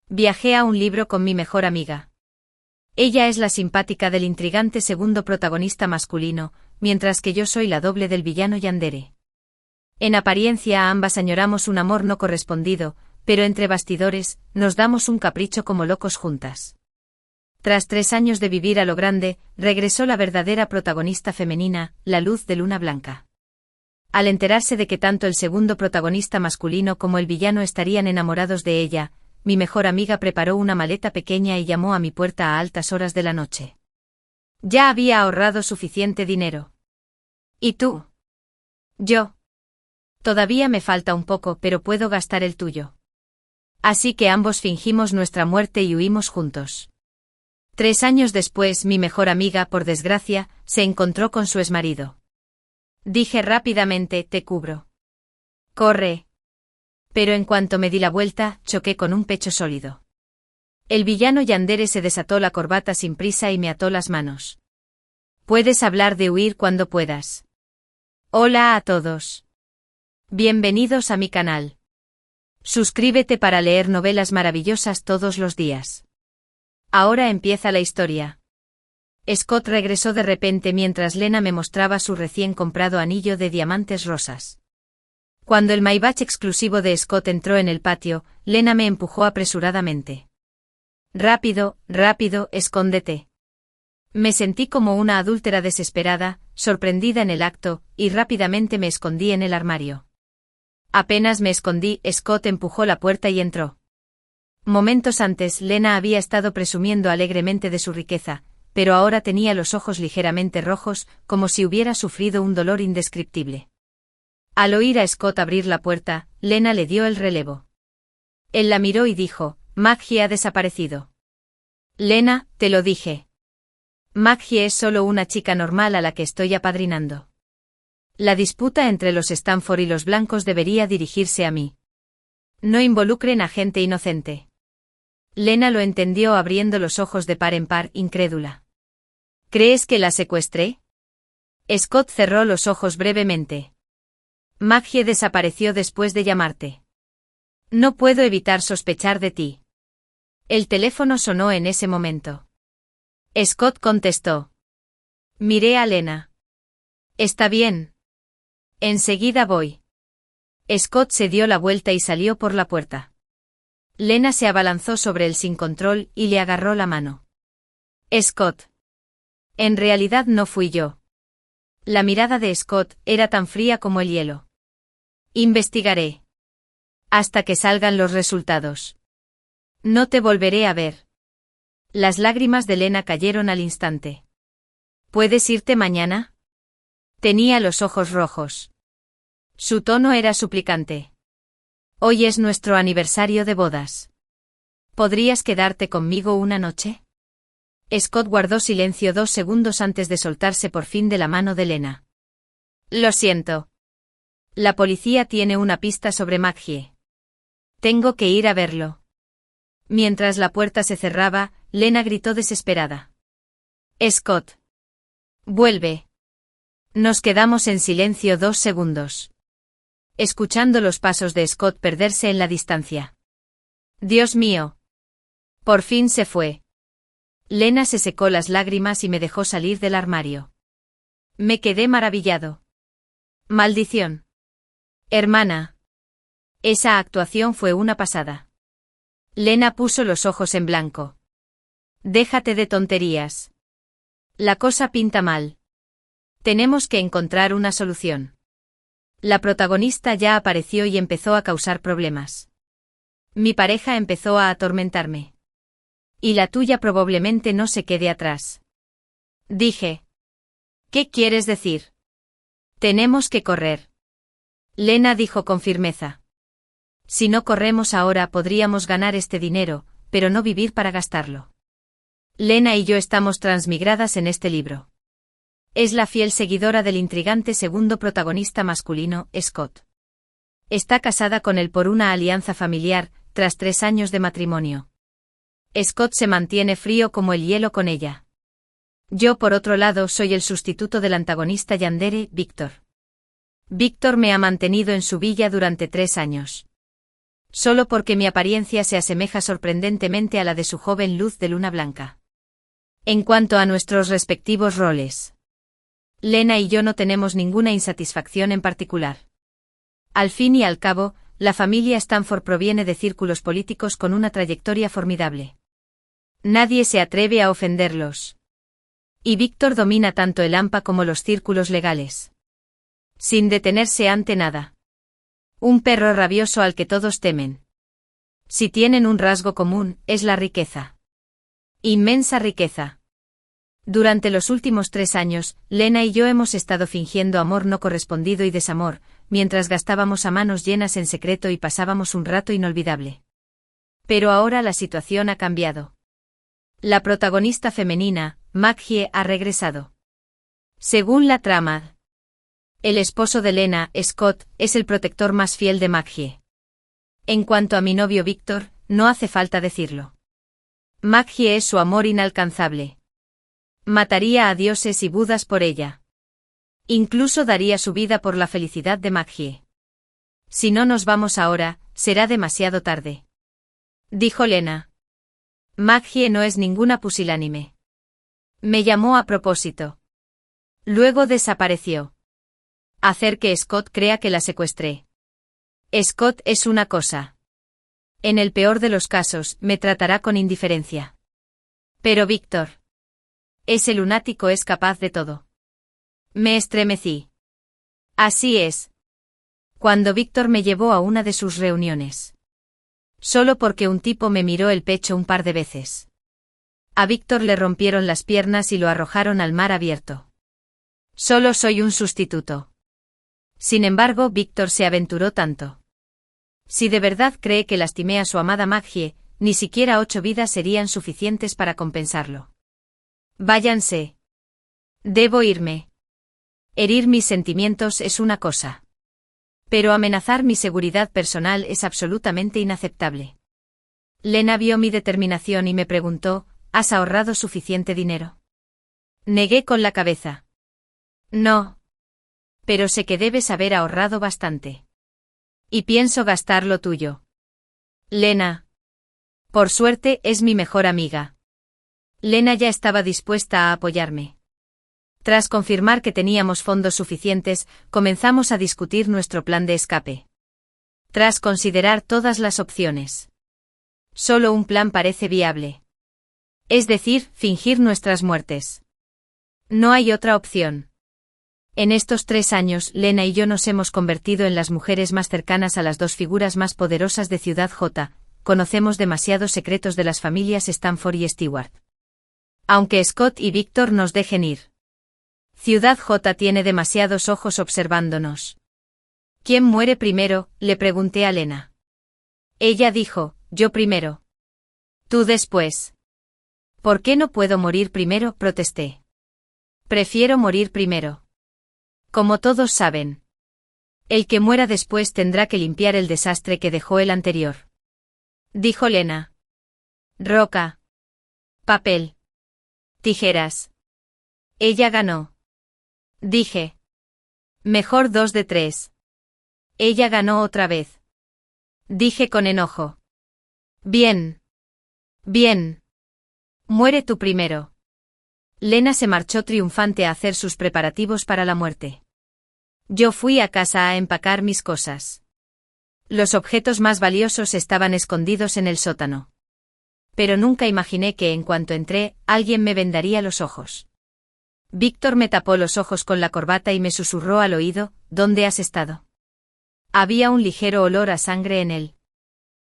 Viajé a un libro con mi mejor amiga. Ella es la simpática del intrigante segundo protagonista masculino, mientras que yo soy la doble del villano Yandere. En apariencia ambas añoramos un amor no correspondido, pero entre bastidores, nos damos un capricho como locos juntas. Tras 3 años de vivir a lo grande, regresó la verdadera protagonista femenina, la luz de luna blanca. Al enterarse de que tanto el segundo protagonista masculino como el villano estarían enamorados de ella, mi mejor amiga preparó una maleta pequeña y llamó a mi puerta a altas horas de la noche. Ya había ahorrado suficiente dinero. ¿Y tú? Yo. Todavía me falta un poco, pero puedo gastar el tuyo. Así que ambos fingimos nuestra muerte y huimos juntos. 3 años después, mi mejor amiga, por desgracia, se encontró con su exmarido. Dije rápidamente, te cubro. Corre. Pero en cuanto me di la vuelta, choqué con un pecho sólido. El villano Yandere se desató la corbata sin prisa y me ató las manos. Puedes hablar de huir cuando puedas. Hola a todos. Bienvenidos a mi canal. Suscríbete para leer novelas maravillosas todos los días. Ahora empieza la historia. Scott regresó de repente mientras Lena me mostraba su recién comprado anillo de diamantes rosas. Cuando el Maybach exclusivo de Scott entró en el patio, Lena me empujó apresuradamente. Rápido, rápido, escóndete. Me sentí como una adúltera desesperada, sorprendida en el acto, y rápidamente me escondí en el armario. Apenas me escondí, Scott empujó la puerta y entró. Momentos antes, Lena había estado presumiendo alegremente de su riqueza, pero ahora tenía los ojos ligeramente rojos, como si hubiera sufrido un dolor indescriptible. Al oír a Scott abrir la puerta, Lena le dio el relevo. Él la miró y dijo, Maggie ha desaparecido. Lena, te lo dije. Maggie es solo una chica normal a la que estoy apadrinando. La disputa entre los Stanford y los blancos debería dirigirse a mí. No involucren a gente inocente. Lena lo entendió abriendo los ojos de par en par, incrédula. ¿Crees que la secuestré? Scott cerró los ojos brevemente. Maggie desapareció después de llamarte. No puedo evitar sospechar de ti. El teléfono sonó en ese momento. Scott contestó. Miré a Lena. Está bien. Enseguida voy. Scott se dio la vuelta y salió por la puerta. Lena se abalanzó sobre él sin control y le agarró la mano. Scott. En realidad no fui yo. La mirada de Scott era tan fría como el hielo. Investigaré. Hasta que salgan los resultados. No te volveré a ver. Las lágrimas de Lena cayeron al instante. ¿Puedes irte mañana? Tenía los ojos rojos. Su tono era suplicante. Hoy es nuestro aniversario de bodas. ¿Podrías quedarte conmigo una noche? Scott guardó silencio 2 segundos antes de soltarse por fin de la mano de Lena. Lo siento. La policía tiene una pista sobre Maggie. Tengo que ir a verlo. Mientras la puerta se cerraba, Lena gritó desesperada. Scott. Vuelve. Nos quedamos en silencio 2 segundos. Escuchando los pasos de Scott perderse en la distancia. Dios mío. Por fin se fue. Lena se secó las lágrimas y me dejó salir del armario. Me quedé maravillado. Maldición. Hermana. Esa actuación fue una pasada. Lena puso los ojos en blanco. Déjate de tonterías. La cosa pinta mal. Tenemos que encontrar una solución. La protagonista ya apareció y empezó a causar problemas. Mi pareja empezó a atormentarme. Y la tuya probablemente no se quede atrás. Dije. ¿Qué quieres decir? Tenemos que correr. Lena dijo con firmeza. Si no corremos ahora podríamos ganar este dinero, pero no vivir para gastarlo. Lena y yo estamos transmigradas en este libro. Es la fiel seguidora del intrigante segundo protagonista masculino, Scott. Está casada con él por una alianza familiar, tras 3 años de matrimonio. Scott se mantiene frío como el hielo con ella. Yo, por otro lado, soy el sustituto del antagonista Yandere, Víctor. Víctor me ha mantenido en su villa durante 3 años. Solo porque mi apariencia se asemeja sorprendentemente a la de su joven luz de luna blanca. En cuanto a nuestros respectivos roles, Lena y yo no tenemos ninguna insatisfacción en particular. Al fin y al cabo, la familia Stanford proviene de círculos políticos con una trayectoria formidable. Nadie se atreve a ofenderlos. Y Víctor domina tanto el AMPA como los círculos legales. Sin detenerse ante nada. Un perro rabioso al que todos temen. Si tienen un rasgo común, es la riqueza. Inmensa riqueza. Durante los últimos 3 años, Lena y yo hemos estado fingiendo amor no correspondido y desamor, mientras gastábamos a manos llenas en secreto y pasábamos un rato inolvidable. Pero ahora la situación ha cambiado. La protagonista femenina, Maggie, ha regresado. Según la trama, el esposo de Lena, Scott, es el protector más fiel de Maggie. En cuanto a mi novio Víctor, no hace falta decirlo. Maggie es su amor inalcanzable. Mataría a dioses y budas por ella. Incluso daría su vida por la felicidad de Maggie. Si no nos vamos ahora, será demasiado tarde. Dijo Lena. Maggie no es ninguna pusilánime. Me llamó a propósito. Luego desapareció. Hacer que Scott crea que la secuestré. Scott es una cosa. En el peor de los casos, me tratará con indiferencia. Pero Víctor. Ese lunático es capaz de todo. Me estremecí. Así es. Cuando Víctor me llevó a una de sus reuniones. Solo porque un tipo me miró el pecho un par de veces. A Víctor le rompieron las piernas y lo arrojaron al mar abierto. Solo soy un sustituto. Sin embargo, Víctor se aventuró tanto. Si de verdad cree que lastimé a su amada Maggie, ni siquiera 8 vidas serían suficientes para compensarlo. Váyanse. Debo irme. Herir mis sentimientos es una cosa. Pero amenazar mi seguridad personal es absolutamente inaceptable. Lena vio mi determinación y me preguntó, ¿has ahorrado suficiente dinero? Negué con la cabeza. No. Pero sé que debes haber ahorrado bastante. Y pienso gastar lo tuyo. Lena. Por suerte, es mi mejor amiga. Lena ya estaba dispuesta a apoyarme. Tras confirmar que teníamos fondos suficientes, comenzamos a discutir nuestro plan de escape. Tras considerar todas las opciones. Solo un plan parece viable. Es decir, fingir nuestras muertes. No hay otra opción. En estos 3 años, Lena y yo nos hemos convertido en las mujeres más cercanas a las 2 figuras más poderosas de Ciudad J. Conocemos demasiados secretos de las familias Stanford y Stewart. Aunque Scott y Víctor nos dejen ir. Ciudad J tiene demasiados ojos observándonos. ¿Quién muere primero?, le pregunté a Lena. Ella dijo, yo primero. Tú después. ¿Por qué no puedo morir primero?, protesté. Prefiero morir primero. Como todos saben. El que muera después tendrá que limpiar el desastre que dejó el anterior. Dijo Lena. Roca. Papel. Tijeras. Ella ganó. Dije. Mejor 2 de 3. Ella ganó otra vez. Dije con enojo. Bien. Bien. Muere tú primero. Lena se marchó triunfante a hacer sus preparativos para la muerte. Yo fui a casa a empacar mis cosas. Los objetos más valiosos estaban escondidos en el sótano. Pero nunca imaginé que en cuanto entré, alguien me vendaría los ojos. Víctor me tapó los ojos con la corbata y me susurró al oído, ¿dónde has estado? Había un ligero olor a sangre en él.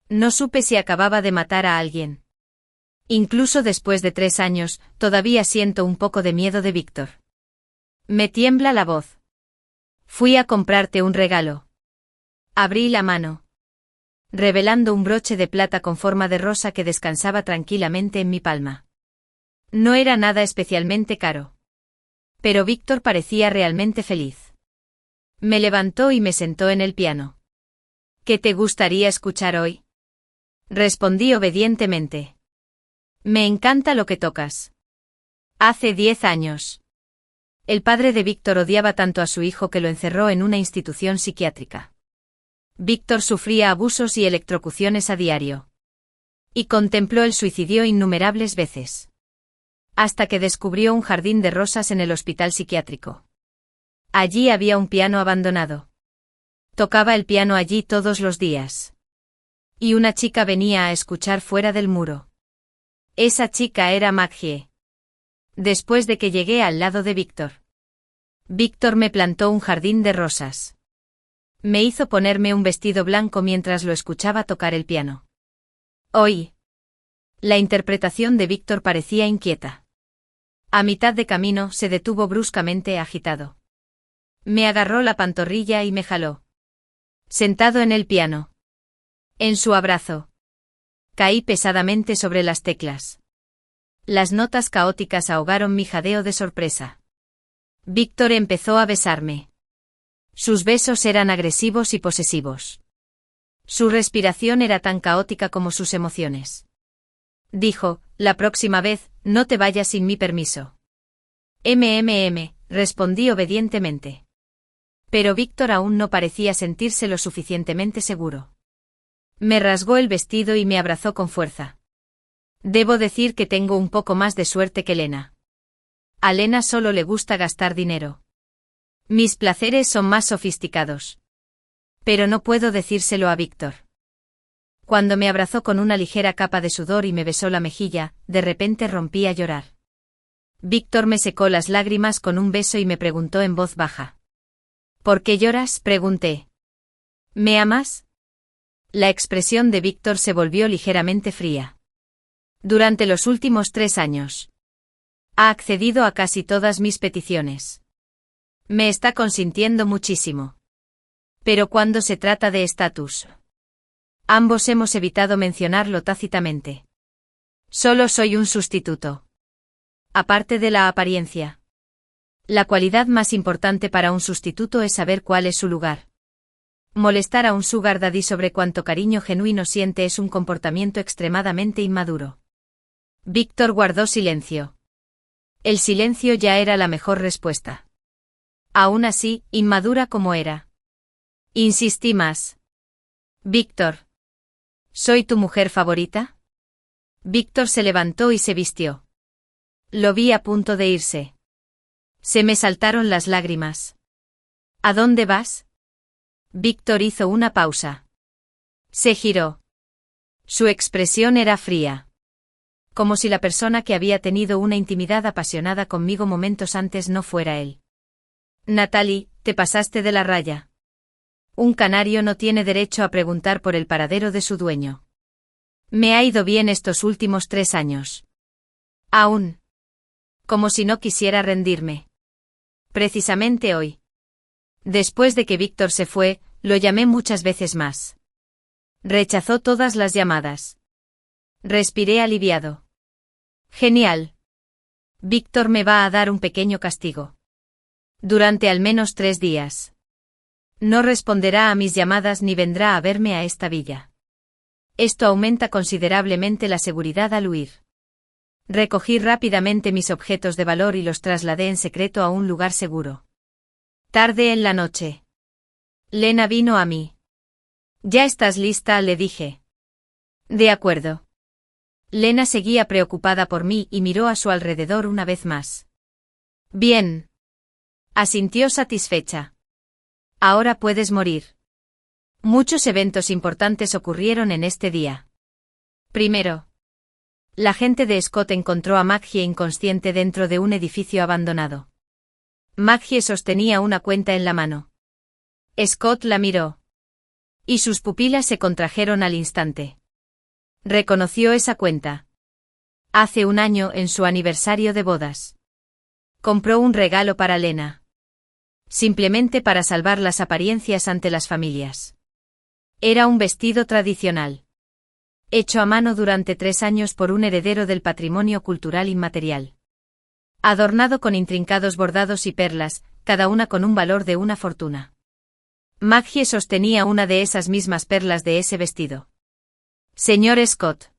No supe si acababa de matar a alguien. Incluso después de 3 años, todavía siento un poco de miedo de Víctor. Me tiembla la voz. Fui a comprarte un regalo. Abrí la mano. Revelando un broche de plata con forma de rosa que descansaba tranquilamente en mi palma. No era nada especialmente caro. Pero Víctor parecía realmente feliz. Me levantó y me sentó en el piano. ¿Qué te gustaría escuchar hoy? Respondí obedientemente. Me encanta lo que tocas. Hace 10 años. El padre de Víctor odiaba tanto a su hijo que lo encerró en una institución psiquiátrica. Víctor sufría abusos y electrocuciones a diario. Y contempló el suicidio innumerables veces. Hasta que descubrió un jardín de rosas en el hospital psiquiátrico. Allí había un piano abandonado. Tocaba el piano allí todos los días. Y una chica venía a escuchar fuera del muro. Esa chica era Maggie. Después de que llegué al lado de Víctor. Víctor me plantó un jardín de rosas. Me hizo ponerme un vestido blanco mientras lo escuchaba tocar el piano. Oí. La interpretación de Víctor parecía inquieta. A mitad de camino se detuvo bruscamente agitado. Me agarró la pantorrilla y me jaló. Sentado en el piano. En su abrazo. Caí pesadamente sobre las teclas. Las notas caóticas ahogaron mi jadeo de sorpresa. Víctor empezó a besarme. Sus besos eran agresivos y posesivos. Su respiración era tan caótica como sus emociones. Dijo, la próxima vez, no te vayas sin mi permiso. Respondí obedientemente. Pero Víctor aún no parecía sentirse lo suficientemente seguro. Me rasgó el vestido y me abrazó con fuerza. Debo decir que tengo un poco más de suerte que Lena. A Lena solo le gusta gastar dinero. Mis placeres son más sofisticados. Pero no puedo decírselo a Víctor. Cuando me abrazó con una ligera capa de sudor y me besó la mejilla, de repente rompí a llorar. Víctor me secó las lágrimas con un beso y me preguntó en voz baja. ¿Por qué lloras?, pregunté. ¿Me amas? La expresión de Víctor se volvió ligeramente fría. Durante los últimos 3 años. Ha accedido a casi todas mis peticiones. Me está consintiendo muchísimo. Pero cuando se trata de estatus. Ambos hemos evitado mencionarlo tácitamente. Solo soy un sustituto. Aparte de la apariencia. La cualidad más importante para un sustituto es saber cuál es su lugar. Molestar a un sugar daddy sobre cuánto cariño genuino siente es un comportamiento extremadamente inmaduro. Víctor guardó silencio. El silencio ya era la mejor respuesta. Aún así, inmadura como era. Insistí más. Víctor. ¿Soy tu mujer favorita? Víctor se levantó y se vistió. Lo vi a punto de irse. Se me saltaron las lágrimas. ¿A dónde vas? Víctor hizo una pausa. Se giró. Su expresión era fría. Como si la persona que había tenido una intimidad apasionada conmigo momentos antes no fuera él. Natalie, te pasaste de la raya. Un canario no tiene derecho a preguntar por el paradero de su dueño. Me ha ido bien estos últimos 3 años. Aún. Como si no quisiera rendirme. Precisamente hoy. Después de que Víctor se fue, lo llamé muchas veces más. Rechazó todas las llamadas. Respiré aliviado. Genial. Víctor me va a dar un pequeño castigo. Durante al menos 3 días. No responderá a mis llamadas ni vendrá a verme a esta villa. Esto aumenta considerablemente la seguridad al huir. Recogí rápidamente mis objetos de valor y los trasladé en secreto a un lugar seguro. Tarde en la noche. Lena vino a mí. ¿Ya estás lista?, le dije. De acuerdo. Lena seguía preocupada por mí y miró a su alrededor una vez más. Bien. Asintió satisfecha. Ahora puedes morir. Muchos eventos importantes ocurrieron en este día. Primero. La gente de Scott encontró a Maggie inconsciente dentro de un edificio abandonado. Maggie sostenía una cuenta en la mano. Scott la miró. Y sus pupilas se contrajeron al instante. Reconoció esa cuenta. Hace 1 año, en su aniversario de bodas. Compró un regalo para Lena. Simplemente para salvar las apariencias ante las familias. Era un vestido tradicional. Hecho a mano durante 3 años por un heredero del patrimonio cultural inmaterial. Adornado con intrincados bordados y perlas, cada una con un valor de una fortuna. Maggie sostenía una de esas mismas perlas de ese vestido. Señor Scott.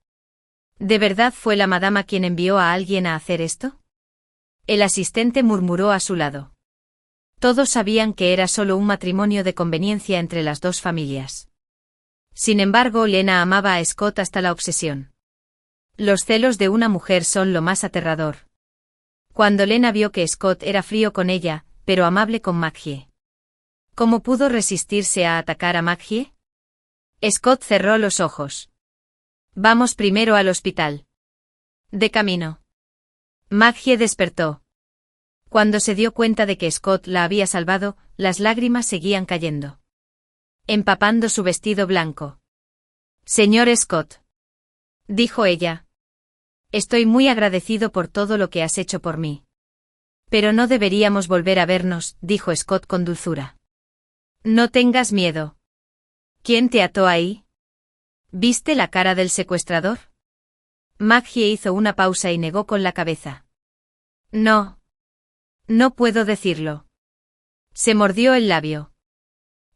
¿De verdad fue la madama quien envió a alguien a hacer esto? El asistente murmuró a su lado. Todos sabían que era solo un matrimonio de conveniencia entre las 2 familias. Sin embargo, Lena amaba a Scott hasta la obsesión. Los celos de una mujer son lo más aterrador. Cuando Lena vio que Scott era frío con ella, pero amable con Maggie. ¿Cómo pudo resistirse a atacar a Maggie? Scott cerró los ojos. Vamos primero al hospital. De camino. Maggie despertó. Cuando se dio cuenta de que Scott la había salvado, las lágrimas seguían cayendo, empapando su vestido blanco. Señor Scott, dijo ella. Estoy muy agradecido por todo lo que has hecho por mí. Pero no deberíamos volver a vernos, dijo Scott con dulzura. No tengas miedo. ¿Quién te ató ahí? ¿Viste la cara del secuestrador? Maggie hizo una pausa y negó con la cabeza. No. No puedo decirlo. Se mordió el labio.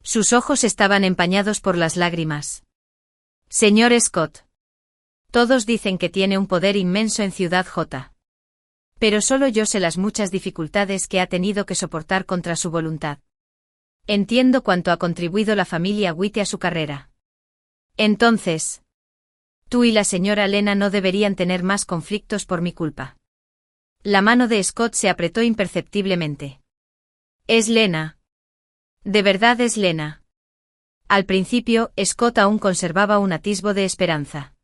Sus ojos estaban empañados por las lágrimas. Señor Scott. Todos dicen que tiene un poder inmenso en Ciudad J. Pero solo yo sé las muchas dificultades que ha tenido que soportar contra su voluntad. Entiendo cuánto ha contribuido la familia White a su carrera. Entonces, tú y la señora Lena no deberían tener más conflictos por mi culpa. La mano de Scott se apretó imperceptiblemente. Es Lena. De verdad es Lena. Al principio, Scott aún conservaba un atisbo de esperanza.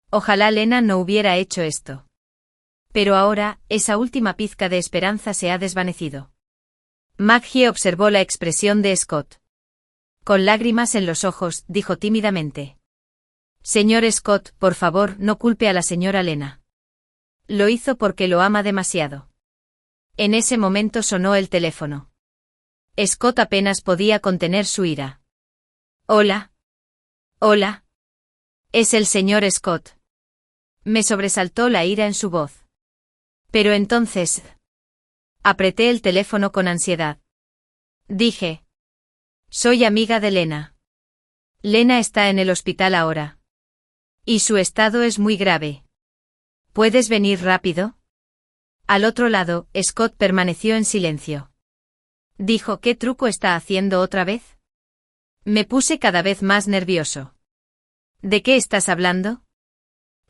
Ojalá Lena no hubiera hecho esto. Pero ahora, esa última pizca de esperanza se ha desvanecido. Maggie observó la expresión de Scott. Con lágrimas en los ojos, dijo tímidamente. Señor Scott, por favor, no culpe a la señora Lena. Lo hizo porque lo ama demasiado. En ese momento sonó el teléfono. Scott apenas podía contener su ira. Hola. Hola. Es el señor Scott. Me sobresaltó la ira en su voz. Pero entonces... Apreté el teléfono con ansiedad. Dije. Soy amiga de Lena. Lena está en el hospital ahora. Y su estado es muy grave. ¿Puedes venir rápido? Al otro lado, Scott permaneció en silencio. Dijo, ¿qué truco está haciendo otra vez? Me puse cada vez más nervioso. ¿De qué estás hablando?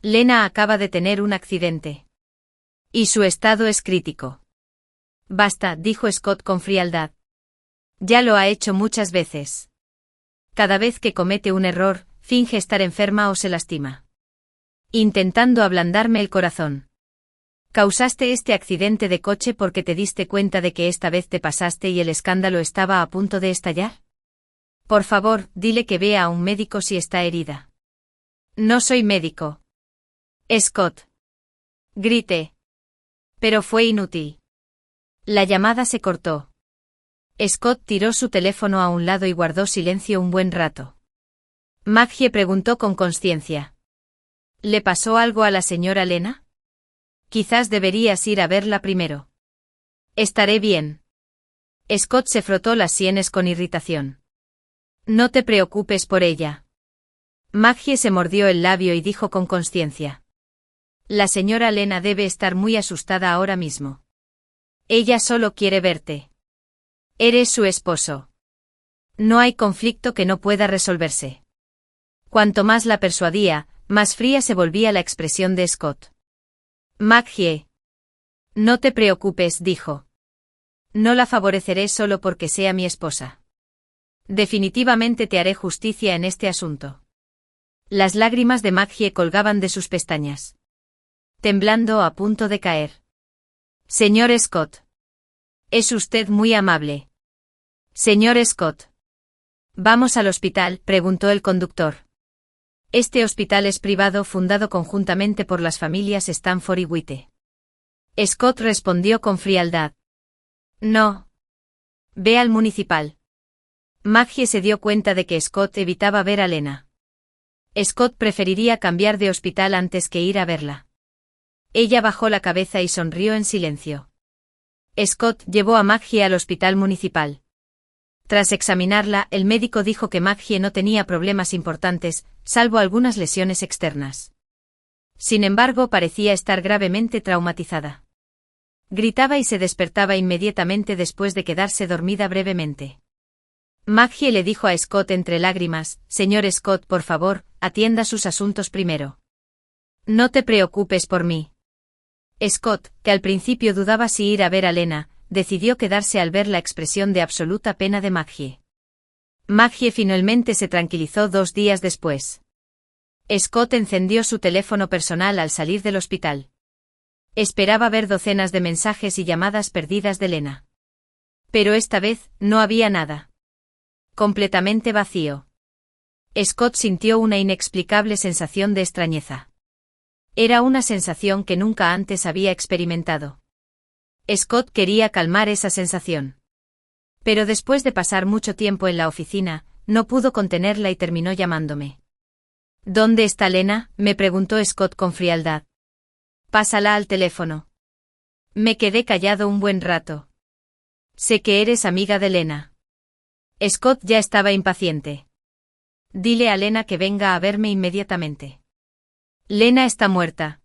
Lena acaba de tener un accidente. Y su estado es crítico. Basta, dijo Scott con frialdad. Ya lo ha hecho muchas veces. Cada vez que comete un error, finge estar enferma o se lastima. Intentando ablandarme el corazón. Causaste este accidente de coche porque te diste cuenta de que esta vez te pasaste y el escándalo estaba a punto de estallar. Por favor, dile que vea a un médico si está herida. No soy médico. Scott. Grité. Pero fue inútil. La llamada se cortó. Scott tiró su teléfono a un lado y guardó silencio un buen rato. Maggie preguntó con consciencia. ¿Le pasó algo a la señora Lena? Quizás deberías ir a verla primero. Estaré bien. Scott se frotó las sienes con irritación. No te preocupes por ella. Maggie se mordió el labio y dijo con consciencia. La señora Lena debe estar muy asustada ahora mismo. Ella solo quiere verte. Eres su esposo. No hay conflicto que no pueda resolverse. Cuanto más la persuadía, más fría se volvía la expresión de Scott. Maggie. No te preocupes, dijo. No la favoreceré solo porque sea mi esposa. Definitivamente te haré justicia en este asunto. Las lágrimas de Maggie colgaban de sus pestañas. Temblando a punto de caer. Señor Scott. Es usted muy amable. Señor Scott. ¿Vamos al hospital?, preguntó el conductor. Este hospital es privado fundado conjuntamente por las familias Stanford y White. Scott respondió con frialdad. No. Ve al municipal. Maggie se dio cuenta de que Scott evitaba ver a Lena. Scott preferiría cambiar de hospital antes que ir a verla. Ella bajó la cabeza y sonrió en silencio. Scott llevó a Maggie al hospital municipal. Tras examinarla, el médico dijo que Maggie no tenía problemas importantes, salvo algunas lesiones externas. Sin embargo, parecía estar gravemente traumatizada. Gritaba y se despertaba inmediatamente después de quedarse dormida brevemente. Maggie le dijo a Scott entre lágrimas, «Señor Scott, por favor, atienda sus asuntos primero. No te preocupes por mí». Scott, que al principio dudaba si ir a ver a Lena, decidió quedarse al ver la expresión de absoluta pena de Maggie. Maggie finalmente se tranquilizó 2 días después. Scott encendió su teléfono personal al salir del hospital. Esperaba ver docenas de mensajes y llamadas perdidas de Lena. Pero esta vez, no había nada. Completamente vacío. Scott sintió una inexplicable sensación de extrañeza. Era una sensación que nunca antes había experimentado. Scott quería calmar esa sensación. Pero después de pasar mucho tiempo en la oficina, no pudo contenerla y terminó llamándome. «¿Dónde está Lena?», me preguntó Scott con frialdad. «Pásala al teléfono». Me quedé callado un buen rato. «Sé que eres amiga de Lena». Scott ya estaba impaciente. «Dile a Lena que venga a verme inmediatamente». «Lena está muerta»,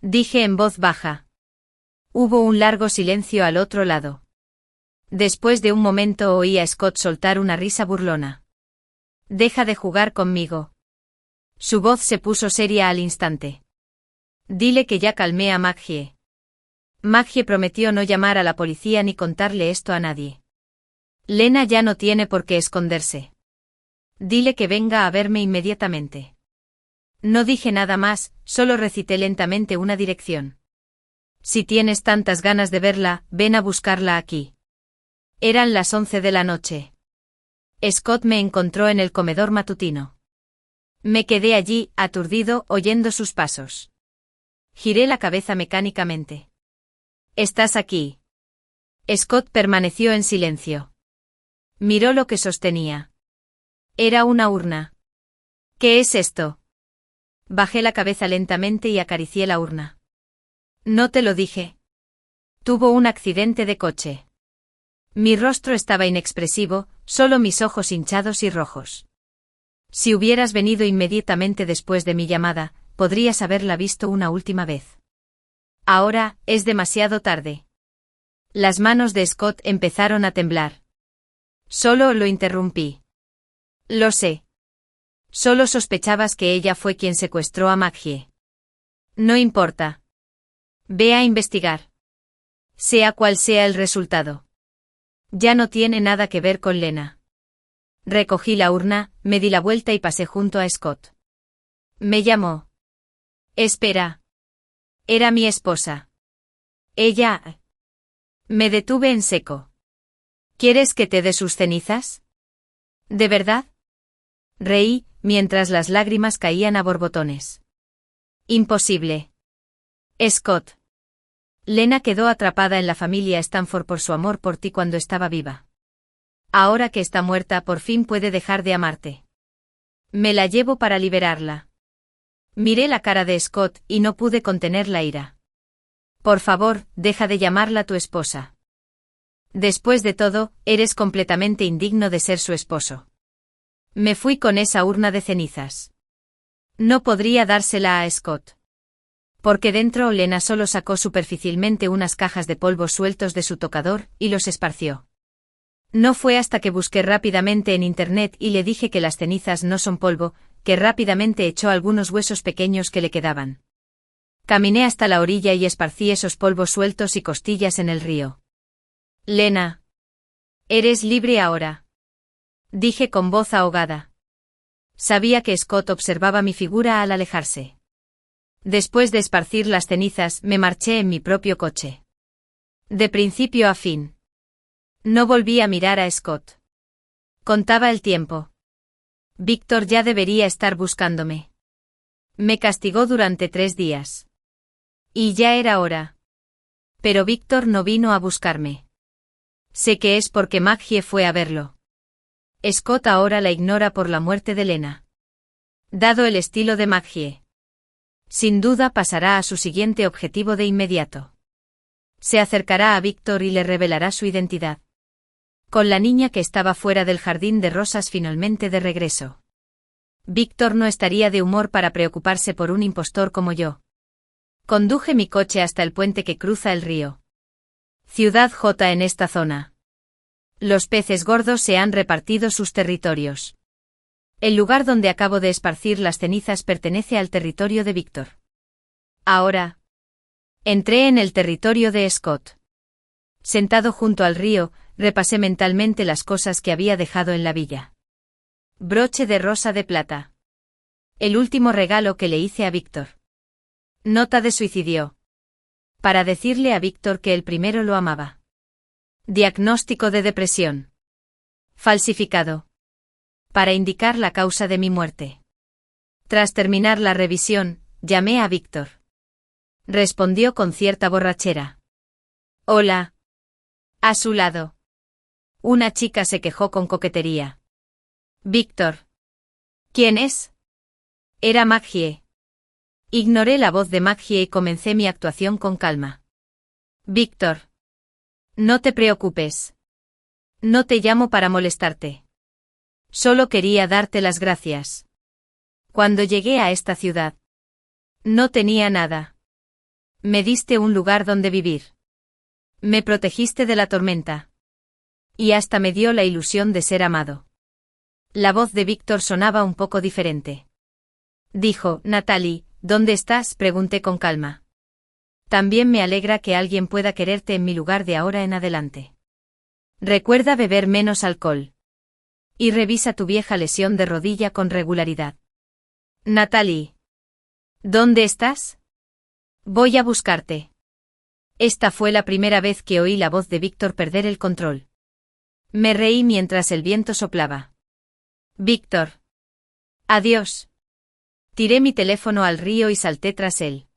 dije en voz baja. Hubo un largo silencio al otro lado. Después de un momento oí a Scott soltar una risa burlona. «Deja de jugar conmigo». Su voz se puso seria al instante. «Dile que ya calmé a Maggie». Maggie prometió no llamar a la policía ni contarle esto a nadie. «Lena ya no tiene por qué esconderse. Dile que venga a verme inmediatamente». No dije nada más, solo recité lentamente una dirección. «Si tienes tantas ganas de verla, ven a buscarla aquí». Eran las 11 de la noche. Scott me encontró en el comedor matutino. Me quedé allí, aturdido, oyendo sus pasos. Giré la cabeza mecánicamente. «¿Estás aquí?» Scott permaneció en silencio. Miró lo que sostenía. Era una urna. «¿Qué es esto?» Bajé la cabeza lentamente y acaricié la urna. «No te lo dije». Tuvo un accidente de coche. Mi rostro estaba inexpresivo, solo mis ojos hinchados y rojos. Si hubieras venido inmediatamente después de mi llamada, podrías haberla visto una última vez. Ahora, es demasiado tarde. Las manos de Scott empezaron a temblar. Solo lo interrumpí. «Lo sé. Solo sospechabas que ella fue quien secuestró a Maggie. No importa. Ve a investigar. Sea cual sea el resultado. Ya no tiene nada que ver con Lena». Recogí la urna, me di la vuelta y pasé junto a Scott. Me llamó. «Espera». Era mi esposa. Ella. Me detuve en seco. «¿Quieres que te dé sus cenizas?» «¿De verdad?» Reí, mientras las lágrimas caían a borbotones. «Imposible. Scott. Lena quedó atrapada en la familia Stanford por su amor por ti cuando estaba viva. Ahora que está muerta, por fin puede dejar de amarte. Me la llevo para liberarla». Miré la cara de Scott y no pude contener la ira. «Por favor, deja de llamarla tu esposa. Después de todo, eres completamente indigno de ser su esposo». Me fui con esa urna de cenizas. No podría dársela a Scott. Porque dentro Lena solo sacó superficialmente unas cajas de polvos sueltos de su tocador y los esparció. No fue hasta que busqué rápidamente en internet y le dije que las cenizas no son polvo, que rápidamente echó algunos huesos pequeños que le quedaban. Caminé hasta la orilla y esparcí esos polvos sueltos y costillas en el río. «Lena. Eres libre ahora», dije con voz ahogada. Sabía que Scott observaba mi figura al alejarse. Después de esparcir las cenizas, me marché en mi propio coche. De principio a fin. No volví a mirar a Scott. Contaba el tiempo. Víctor ya debería estar buscándome. Me castigó durante 3 días. Y ya era hora. Pero Víctor no vino a buscarme. Sé que es porque Maggie fue a verlo. Scott ahora la ignora por la muerte de Lena. Dado el estilo de Maggie. Sin duda pasará a su siguiente objetivo de inmediato. Se acercará a Víctor y le revelará su identidad. Con la niña que estaba fuera del jardín de rosas finalmente de regreso. Víctor no estaría de humor para preocuparse por un impostor como yo. Conduje mi coche hasta el puente que cruza el río. Ciudad J en esta zona. Los peces gordos se han repartido sus territorios. El lugar donde acabo de esparcir las cenizas pertenece al territorio de Víctor. Ahora. Entré en el territorio de Scott. Sentado junto al río, repasé mentalmente las cosas que había dejado en la villa. Broche de rosa de plata. El último regalo que le hice a Víctor. Nota de suicidio. Para decirle a Víctor que el primero lo amaba. Diagnóstico de depresión. Falsificado. Para indicar la causa de mi muerte. Tras terminar la revisión, llamé a Víctor. Respondió con cierta borrachera. Hola. A su lado. Una chica se quejó con coquetería. Víctor. ¿Quién es? Era Maggie. Ignoré la voz de Maggie y comencé mi actuación con calma. Víctor. No te preocupes. No te llamo para molestarte. Solo quería darte las gracias. Cuando llegué a esta ciudad. No tenía nada. Me diste un lugar donde vivir. Me protegiste de la tormenta. Y hasta me dio la ilusión de ser amado. La voz de Víctor sonaba un poco diferente. Dijo, Natalie, ¿dónde estás? Pregunté con calma. También me alegra que alguien pueda quererte en mi lugar de ahora en adelante. Recuerda beber menos alcohol. Y revisa tu vieja lesión de rodilla con regularidad. Natalie. ¿Dónde estás? Voy a buscarte. Esta fue la primera vez que oí la voz de Víctor perder el control. Me reí mientras el viento soplaba. Víctor. Adiós. Tiré mi teléfono al río y salté tras él.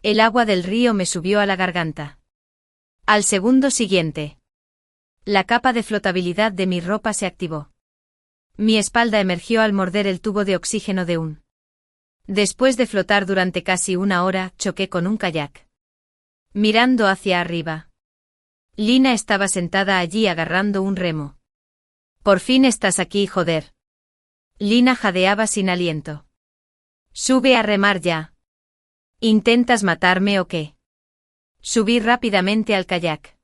El agua del río me subió a la garganta. Al segundo siguiente. La capa de flotabilidad de mi ropa se activó. Mi espalda emergió al morder el tubo de oxígeno de un. Después de flotar durante casi una hora, choqué con un kayak. Mirando hacia arriba. Lina estaba sentada allí agarrando un remo. Por fin estás aquí, joder. Lina jadeaba sin aliento. Sube a remar ya. ¿Intentas matarme o qué? Subí rápidamente al kayak.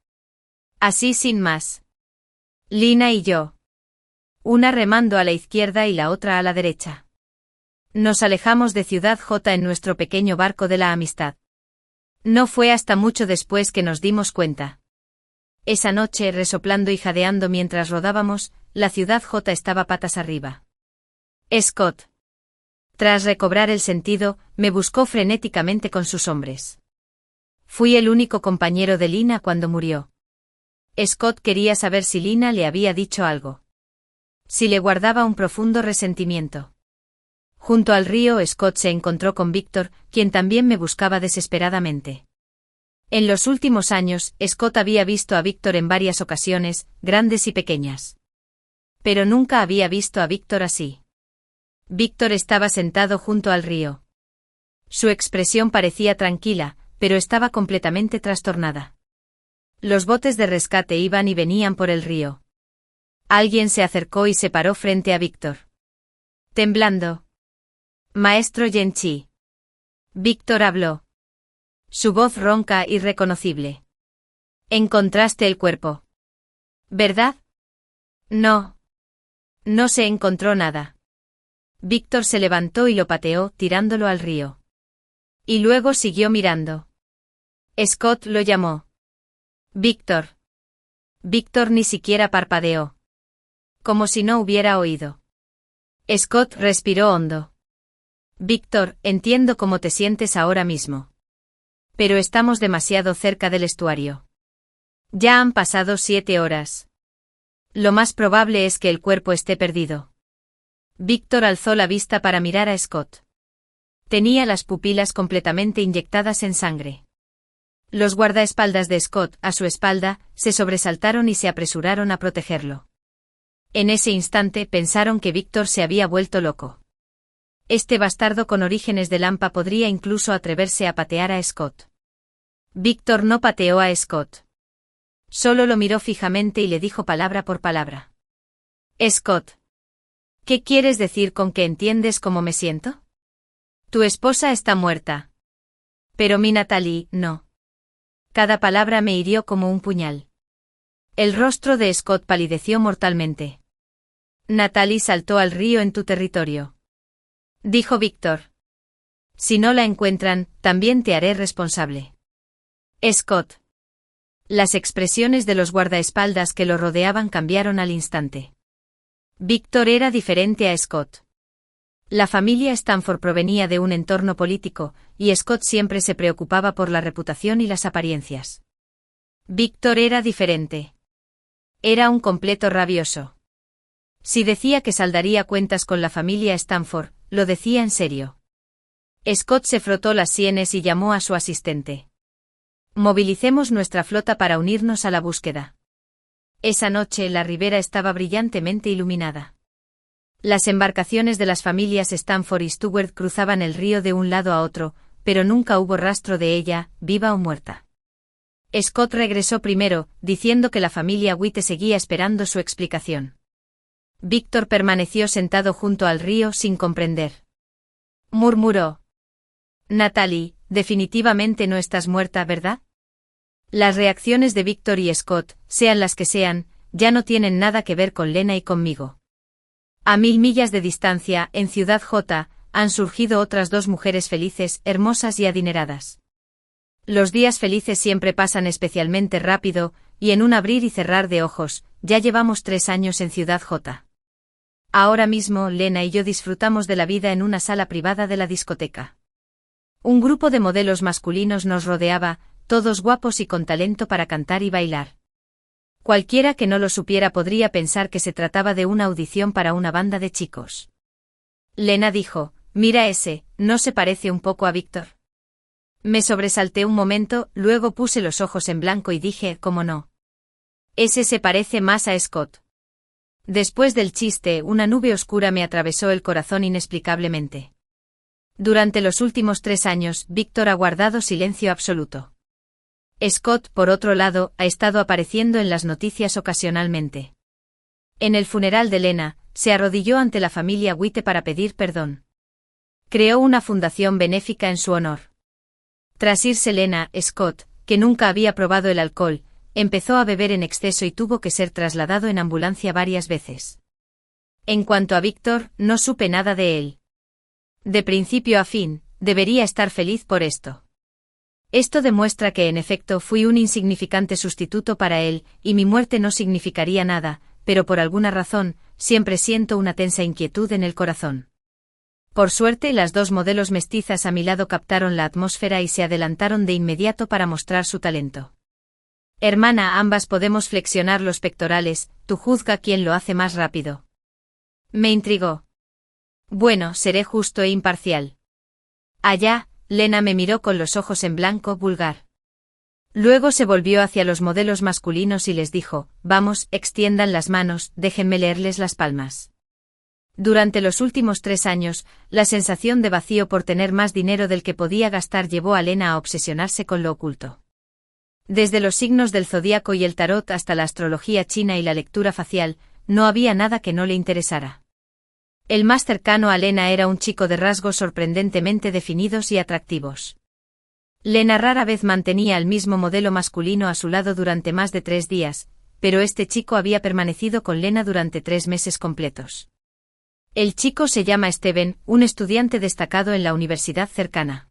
Así sin más. Lina y yo. Una remando a la izquierda y la otra a la derecha. Nos alejamos de Ciudad J en nuestro pequeño barco de la amistad. No fue hasta mucho después que nos dimos cuenta. Esa noche, resoplando y jadeando mientras rodábamos, la Ciudad J estaba patas arriba. Scott. Tras recobrar el sentido, me buscó frenéticamente con sus hombres. Fui el único compañero de Lina cuando murió. Scott quería saber si Lina le había dicho algo. Si le guardaba un profundo resentimiento. Junto al río, Scott se encontró con Víctor, quien también me buscaba desesperadamente. En los últimos años, Scott había visto a Víctor en varias ocasiones, grandes y pequeñas. Pero nunca había visto a Víctor así. Víctor estaba sentado junto al río. Su expresión parecía tranquila, pero estaba completamente trastornada. Los botes de rescate iban y venían por el río. Alguien se acercó y se paró frente a Víctor. Temblando. Maestro Yenchi. Víctor habló. Su voz ronca y reconocible. Encontraste el cuerpo. ¿Verdad? No. No se encontró nada. Víctor se levantó y lo pateó, tirándolo al río. Y luego siguió mirando. Scott lo llamó. Víctor. Víctor ni siquiera parpadeó. Como si no hubiera oído. Scott respiró hondo. Víctor, entiendo cómo te sientes ahora mismo. Pero estamos demasiado cerca del estuario. Ya han pasado 7 horas. Lo más probable es que el cuerpo esté perdido. Víctor alzó la vista para mirar a Scott. Tenía las pupilas completamente inyectadas en sangre. Los guardaespaldas de Scott, a su espalda, se sobresaltaron y se apresuraron a protegerlo. En ese instante pensaron que Víctor se había vuelto loco. Este bastardo con orígenes de Lampa podría incluso atreverse a patear a Scott. Víctor no pateó a Scott. Solo lo miró fijamente y le dijo palabra por palabra. Scott. ¿Qué quieres decir con que entiendes cómo me siento? Tu esposa está muerta. Pero mi Natalie, no. Cada palabra me hirió como un puñal. El rostro de Scott palideció mortalmente. Natalie saltó al río en tu territorio. Dijo Víctor. Si no la encuentran, también te haré responsable. Scott. Las expresiones de los guardaespaldas que lo rodeaban cambiaron al instante. Víctor era diferente a Scott. La familia Stanford provenía de un entorno político, y Scott siempre se preocupaba por la reputación y las apariencias. Víctor era diferente. Era un completo rabioso. Si decía que saldaría cuentas con la familia Stanford, lo decía en serio. Scott se frotó las sienes y llamó a su asistente. Movilicemos nuestra flota para unirnos a la búsqueda. Esa noche la ribera estaba brillantemente iluminada. Las embarcaciones de las familias Stanford y Stewart cruzaban el río de un lado a otro, pero nunca hubo rastro de ella, viva o muerta. Scott regresó primero, diciendo que la familia White seguía esperando su explicación. Víctor permaneció sentado junto al río sin comprender. Murmuró. Natalie, definitivamente no estás muerta, ¿verdad? Las reacciones de Víctor y Scott, sean las que sean, ya no tienen nada que ver con Lena y conmigo. A 1000 millas de distancia, en Ciudad J, han surgido otras 2 mujeres felices, hermosas y adineradas. Los días felices siempre pasan especialmente rápido, y en un abrir y cerrar de ojos, ya llevamos 3 años en Ciudad J. Ahora mismo, Lena y yo disfrutamos de la vida en una sala privada de la discoteca. Un grupo de modelos masculinos nos rodeaba, todos guapos y con talento para cantar y bailar. Cualquiera que no lo supiera podría pensar que se trataba de una audición para una banda de chicos. Lena dijo, mira ese, ¿no se parece un poco a Víctor? Me sobresalté un momento, luego puse los ojos en blanco y dije, ¿cómo no? Ese se parece más a Scott. Después del chiste, una nube oscura me atravesó el corazón inexplicablemente. Durante los últimos 3 años, Víctor ha guardado silencio absoluto. Scott, por otro lado, ha estado apareciendo en las noticias ocasionalmente. En el funeral de Lena, se arrodilló ante la familia White para pedir perdón. Creó una fundación benéfica en su honor. Tras irse Lena, Scott, que nunca había probado el alcohol, empezó a beber en exceso y tuvo que ser trasladado en ambulancia varias veces. En cuanto a Víctor, no supe nada de él. De principio a fin, debería estar feliz por esto. Esto demuestra que en efecto fui un insignificante sustituto para él, y mi muerte no significaría nada, pero por alguna razón, siempre siento una tensa inquietud en el corazón. Por suerte, las 2 modelos mestizas a mi lado captaron la atmósfera y se adelantaron de inmediato para mostrar su talento. Hermana, ambas podemos flexionar los pectorales, tú juzga quién lo hace más rápido. Me intrigó. Bueno, seré justo e imparcial. Allá, Lena me miró con los ojos en blanco, vulgar. Luego se volvió hacia los modelos masculinos y les dijo, vamos, extiendan las manos, déjenme leerles las palmas. Durante los últimos 3 años, la sensación de vacío por tener más dinero del que podía gastar llevó a Lena a obsesionarse con lo oculto. Desde los signos del zodíaco y el tarot hasta la astrología china y la lectura facial, no había nada que no le interesara. El más cercano a Lena era un chico de rasgos sorprendentemente definidos y atractivos. Lena rara vez mantenía al mismo modelo masculino a su lado durante más de 3 días, pero este chico había permanecido con Lena durante 3 meses completos. El chico se llama Steven, un estudiante destacado en la universidad cercana.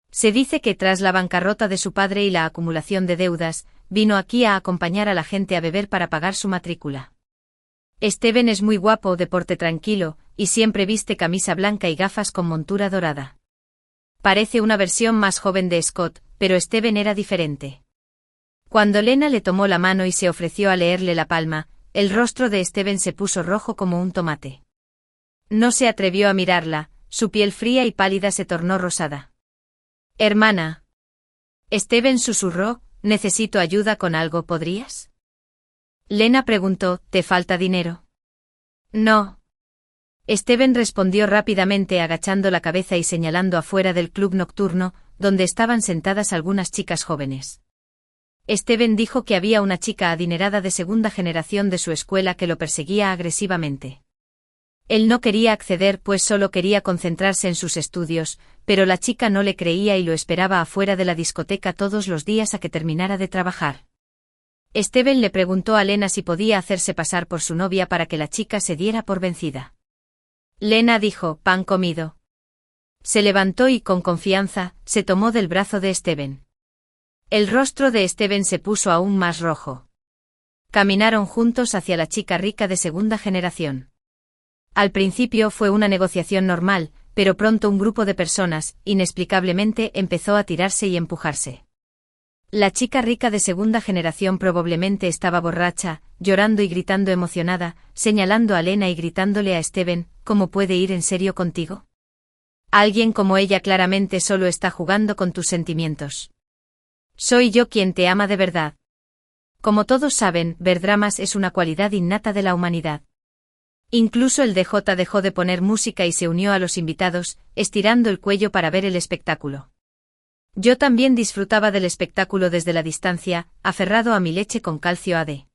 Se dice que tras la bancarrota de su padre y la acumulación de deudas, vino aquí a acompañar a la gente a beber para pagar su matrícula. Steven es muy guapo, de porte tranquilo, y siempre viste camisa blanca y gafas con montura dorada. Parece una versión más joven de Scott, pero Steven era diferente. Cuando Lena le tomó la mano y se ofreció a leerle la palma, el rostro de Steven se puso rojo como un tomate. No se atrevió a mirarla, su piel fría y pálida se tornó rosada. Hermana. Steven susurró, necesito ayuda con algo, ¿podrías? Lena preguntó, ¿te falta dinero? No. Steven respondió rápidamente agachando la cabeza y señalando afuera del club nocturno, donde estaban sentadas algunas chicas jóvenes. Steven dijo que había una chica adinerada de segunda generación de su escuela que lo perseguía agresivamente. Él no quería acceder pues solo quería concentrarse en sus estudios, pero la chica no le creía y lo esperaba afuera de la discoteca todos los días a que terminara de trabajar. Steven le preguntó a Lena si podía hacerse pasar por su novia para que la chica se diera por vencida. Lena dijo, pan comido. Se levantó y con confianza, se tomó del brazo de Steven. El rostro de Steven se puso aún más rojo. Caminaron juntos hacia la chica rica de segunda generación. Al principio fue una negociación normal, pero pronto un grupo de personas, inexplicablemente, empezó a tirarse y empujarse. La chica rica de segunda generación probablemente estaba borracha, llorando y gritando emocionada, señalando a Lena y gritándole a Steven, ¿cómo puede ir en serio contigo? Alguien como ella claramente solo está jugando con tus sentimientos. Soy yo quien te ama de verdad. Como todos saben, ver dramas es una cualidad innata de la humanidad. Incluso el DJ dejó de poner música y se unió a los invitados, estirando el cuello para ver el espectáculo. Yo también disfrutaba del espectáculo desde la distancia, aferrado a mi leche con calcio AD.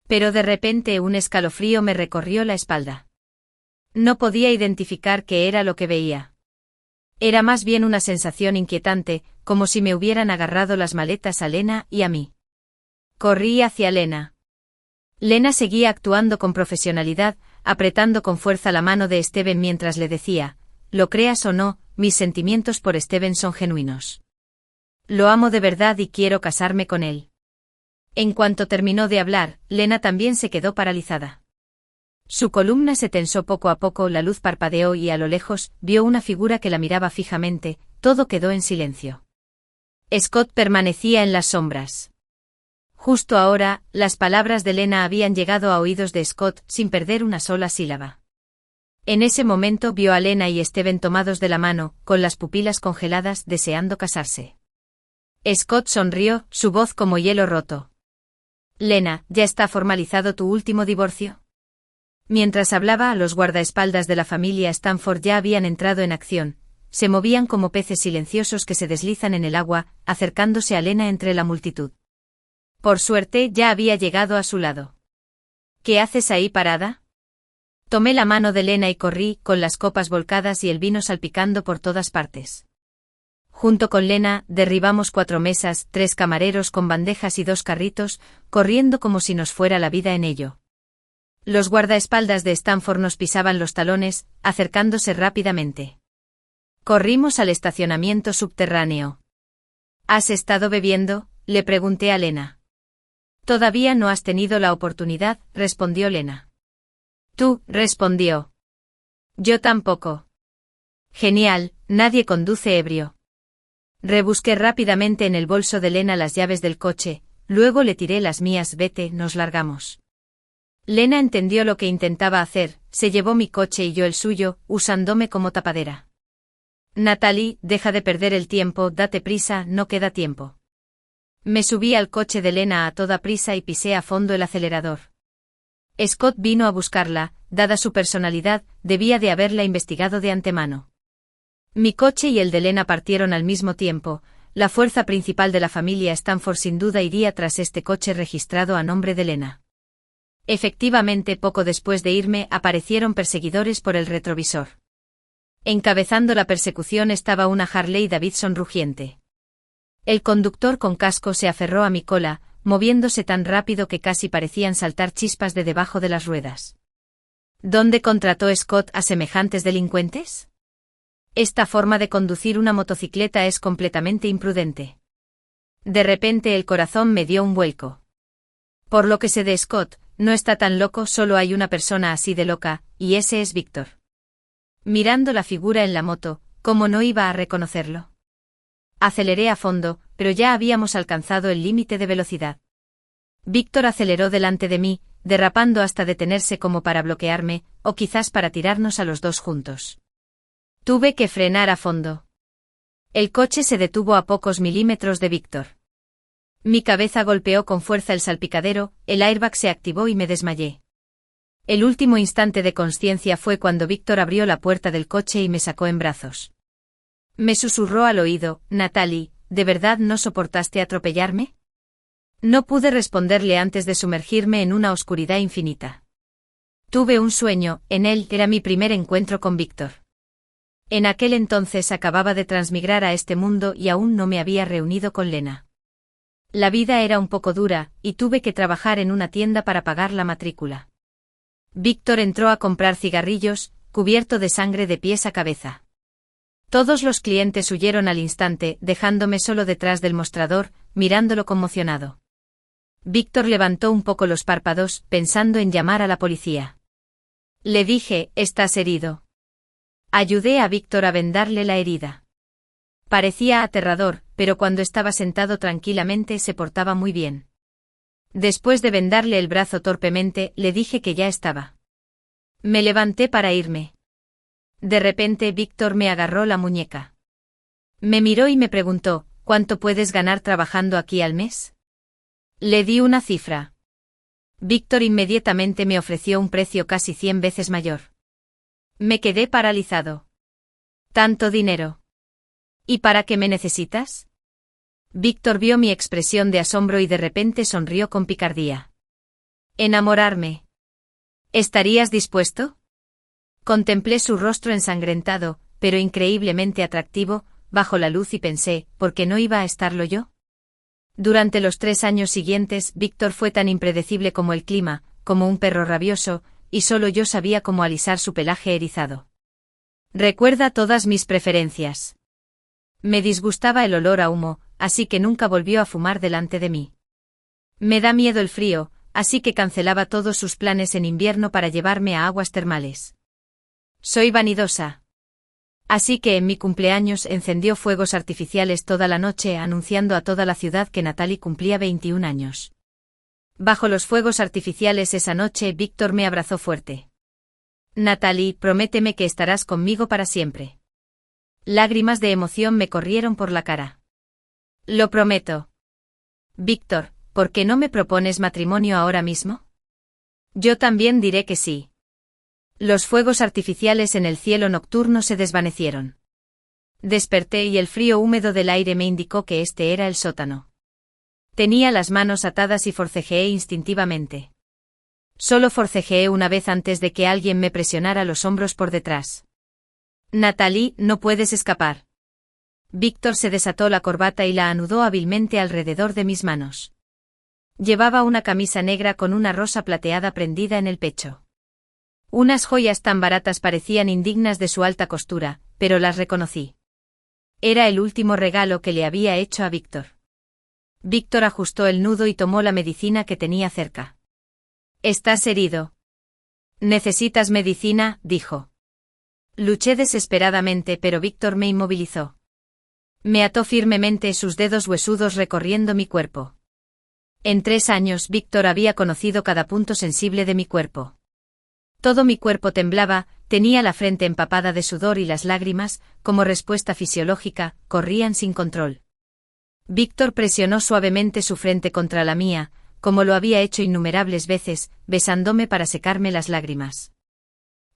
Pero de repente un escalofrío me recorrió la espalda. No podía identificar qué era lo que veía. Era más bien una sensación inquietante, como si me hubieran agarrado las maletas a Lena y a mí. Corrí hacia Lena. Lena seguía actuando con profesionalidad, apretando con fuerza la mano de Steven mientras le decía, lo creas o no, mis sentimientos por Steven son genuinos. Lo amo de verdad y quiero casarme con él. En cuanto terminó de hablar, Lena también se quedó paralizada. Su columna se tensó poco a poco, la luz parpadeó y a lo lejos vio una figura que la miraba fijamente, todo quedó en silencio. Scott permanecía en las sombras. Justo ahora, las palabras de Lena habían llegado a oídos de Scott sin perder una sola sílaba. En ese momento vio a Lena y Steven tomados de la mano, con las pupilas congeladas, deseando casarse. Scott sonrió, su voz como hielo roto. Lena, ¿ya está formalizado tu último divorcio? Mientras hablaba, los guardaespaldas de la familia Stanford ya habían entrado en acción, se movían como peces silenciosos que se deslizan en el agua, acercándose a Lena entre la multitud. Por suerte ya había llegado a su lado. ¿Qué haces ahí parada? Tomé la mano de Lena y corrí, con las copas volcadas y el vino salpicando por todas partes. Junto con Lena, derribamos 4 mesas, 3 camareros con bandejas y 2 carritos, corriendo como si nos fuera la vida en ello. Los guardaespaldas de Stanford nos pisaban los talones, acercándose rápidamente. Corrimos al estacionamiento subterráneo. ¿Has estado bebiendo?, le pregunté a Lena. Todavía no has tenido la oportunidad, respondió Lena. Tú, respondió. Yo tampoco. Genial, nadie conduce ebrio. Rebusqué rápidamente en el bolso de Lena las llaves del coche, luego le tiré las mías. Vete, nos largamos. Lena entendió lo que intentaba hacer, se llevó mi coche y yo el suyo, usándome como tapadera. Natalie, deja de perder el tiempo, date prisa, no queda tiempo. Me subí al coche de Lena a toda prisa y pisé a fondo el acelerador. Scott vino a buscarla, dada su personalidad, debía de haberla investigado de antemano. Mi coche y el de Lena partieron al mismo tiempo, la fuerza principal de la familia Stanford sin duda iría tras este coche registrado a nombre de Lena. Efectivamente, poco después de irme, aparecieron perseguidores por el retrovisor. Encabezando la persecución estaba una Harley Davidson rugiente. El conductor con casco se aferró a mi cola, moviéndose tan rápido que casi parecían saltar chispas de debajo de las ruedas. ¿Dónde contrató Scott a semejantes delincuentes? Esta forma de conducir una motocicleta es completamente imprudente. De repente el corazón me dio un vuelco. Por lo que sé de Scott, no está tan loco, solo hay una persona así de loca, y ese es Víctor. Mirando la figura en la moto, ¿cómo no iba a reconocerlo? Aceleré a fondo, pero ya habíamos alcanzado el límite de velocidad. Víctor aceleró delante de mí, derrapando hasta detenerse como para bloquearme, o quizás para tirarnos a los dos juntos. Tuve que frenar a fondo. El coche se detuvo a pocos milímetros de Víctor. Mi cabeza golpeó con fuerza el salpicadero, el airbag se activó y me desmayé. El último instante de consciencia fue cuando Víctor abrió la puerta del coche y me sacó en brazos. Me susurró al oído, Natalie, ¿de verdad no soportaste atropellarme? No pude responderle antes de sumergirme en una oscuridad infinita. Tuve un sueño, en él era mi primer encuentro con Víctor. En aquel entonces acababa de transmigrar a este mundo y aún no me había reunido con Lena. La vida era un poco dura, y tuve que trabajar en una tienda para pagar la matrícula. Víctor entró a comprar cigarrillos, cubierto de sangre de pies a cabeza. Todos los clientes huyeron al instante, dejándome solo detrás del mostrador, mirándolo conmocionado. Víctor levantó un poco los párpados, pensando en llamar a la policía. Le dije, ¿estás herido? Ayudé a Víctor a vendarle la herida. Parecía aterrador, pero cuando estaba sentado tranquilamente se portaba muy bien. Después de vendarle el brazo torpemente, le dije que ya estaba. Me levanté para irme. De repente Víctor me agarró la muñeca. Me miró y me preguntó, ¿cuánto puedes ganar trabajando aquí al mes? Le di una cifra. Víctor inmediatamente me ofreció un precio casi 100 veces mayor. Me quedé paralizado. ¿Tanto dinero? ¿Y para qué me necesitas? Víctor vio mi expresión de asombro y de repente sonrió con picardía. ¿Enamorarme? ¿Estarías dispuesto? Contemplé su rostro ensangrentado, pero increíblemente atractivo, bajo la luz y pensé, ¿por qué no iba a estarlo yo? Durante los 3 años siguientes, Víctor fue tan impredecible como el clima, como un perro rabioso, y solo yo sabía cómo alisar su pelaje erizado. Recuerda todas mis preferencias. Me disgustaba el olor a humo, así que nunca volvió a fumar delante de mí. Me da miedo el frío, así que cancelaba todos sus planes en invierno para llevarme a aguas termales. Soy vanidosa. Así que en mi cumpleaños encendió fuegos artificiales toda la noche anunciando a toda la ciudad que Natalie cumplía 21 años. Bajo los fuegos artificiales esa noche Víctor me abrazó fuerte. Natalie, prométeme que estarás conmigo para siempre. Lágrimas de emoción me corrieron por la cara. Lo prometo. Víctor, ¿por qué no me propones matrimonio ahora mismo? Yo también diré que sí. Los fuegos artificiales en el cielo nocturno se desvanecieron. Desperté y el frío húmedo del aire me indicó que este era el sótano. Tenía las manos atadas y forcejeé instintivamente. Solo forcejeé una vez antes de que alguien me presionara los hombros por detrás. Natalie, no puedes escapar. Víctor se desató la corbata y la anudó hábilmente alrededor de mis manos. Llevaba una camisa negra con una rosa plateada prendida en el pecho. Unas joyas tan baratas parecían indignas de su alta costura, pero las reconocí. Era el último regalo que le había hecho a Víctor. Víctor ajustó el nudo y tomó la medicina que tenía cerca. ¿Estás herido? ¿Necesitas medicina?, dijo. Luché desesperadamente, pero Víctor me inmovilizó. Me ató firmemente sus dedos huesudos recorriendo mi cuerpo. En 3 años Víctor había conocido cada punto sensible de mi cuerpo. Todo mi cuerpo temblaba, tenía la frente empapada de sudor y las lágrimas, como respuesta fisiológica, corrían sin control. Víctor presionó suavemente su frente contra la mía, como lo había hecho innumerables veces, besándome para secarme las lágrimas.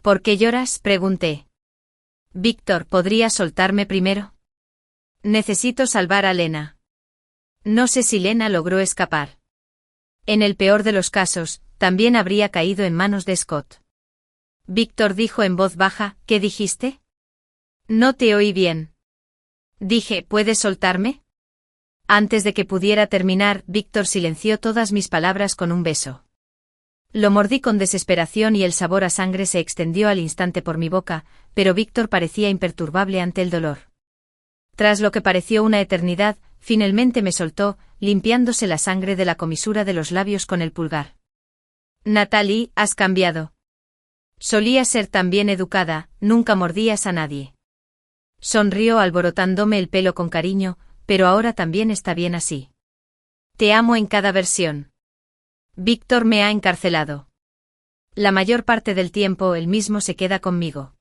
¿Por qué lloras?, pregunté. Víctor, ¿podrías soltarme primero? Necesito salvar a Lena. No sé si Lena logró escapar. En el peor de los casos, también habría caído en manos de Scott. Víctor dijo en voz baja, ¿qué dijiste? No te oí bien. Dije, ¿puedes soltarme? Antes de que pudiera terminar, Víctor silenció todas mis palabras con un beso. Lo mordí con desesperación y el sabor a sangre se extendió al instante por mi boca, pero Víctor parecía imperturbable ante el dolor. Tras lo que pareció una eternidad, finalmente me soltó, limpiándose la sangre de la comisura de los labios con el pulgar. Natalie, has cambiado. Solías ser tan bien educada, nunca mordías a nadie. Sonrió alborotándome el pelo con cariño, pero ahora también está bien así. Te amo en cada versión. Víctor me ha encarcelado. La mayor parte del tiempo él mismo se queda conmigo.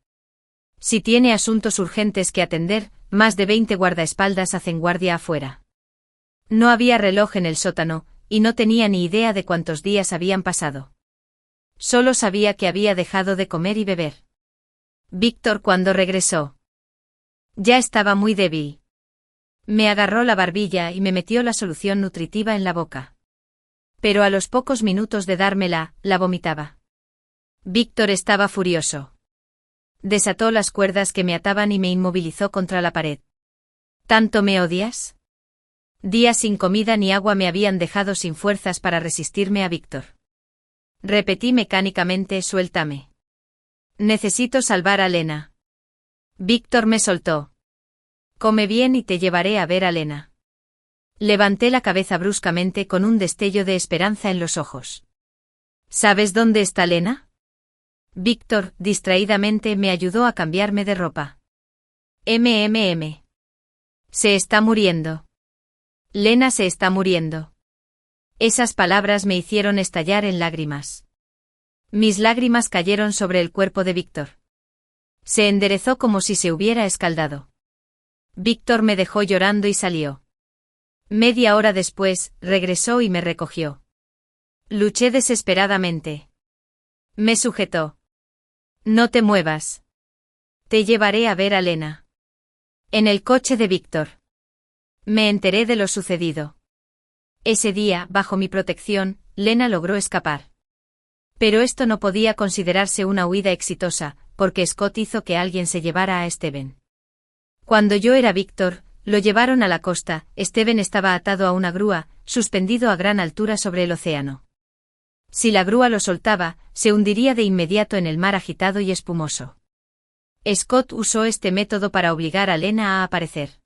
Si tiene asuntos urgentes que atender, más de 20 guardaespaldas hacen guardia afuera. No había reloj en el sótano, y no tenía ni idea de cuántos días habían pasado. Solo sabía que había dejado de comer y beber. Víctor, cuando regresó, ya estaba muy débil. Me agarró la barbilla y me metió la solución nutritiva en la boca. Pero a los pocos minutos de dármela, la vomitaba. Víctor estaba furioso. Desató las cuerdas que me ataban y me inmovilizó contra la pared. ¿Tanto me odias? Días sin comida ni agua me habían dejado sin fuerzas para resistirme a Víctor. Repetí mecánicamente: suéltame. Necesito salvar a Lena. Víctor me soltó. Come bien y te llevaré a ver a Lena. Levanté la cabeza bruscamente con un destello de esperanza en los ojos. ¿Sabes dónde está Lena? Víctor, distraídamente, me ayudó a cambiarme de ropa. Se está muriendo. Lena se está muriendo. Esas palabras me hicieron estallar en lágrimas. Mis lágrimas cayeron sobre el cuerpo de Víctor. Se enderezó como si se hubiera escaldado. Víctor me dejó llorando y salió. Media hora después, regresó y me recogió. Luché desesperadamente. Me sujetó. No te muevas. Te llevaré a ver a Lena. En el coche de Víctor. Me enteré de lo sucedido. Ese día, bajo mi protección, Lena logró escapar. Pero esto no podía considerarse una huida exitosa, porque Scott hizo que alguien se llevara a Steven. Cuando yo era Víctor, lo llevaron a la costa. Steven estaba atado a una grúa, suspendido a gran altura sobre el océano. Si la grúa lo soltaba, se hundiría de inmediato en el mar agitado y espumoso. Scott usó este método para obligar a Lena a aparecer.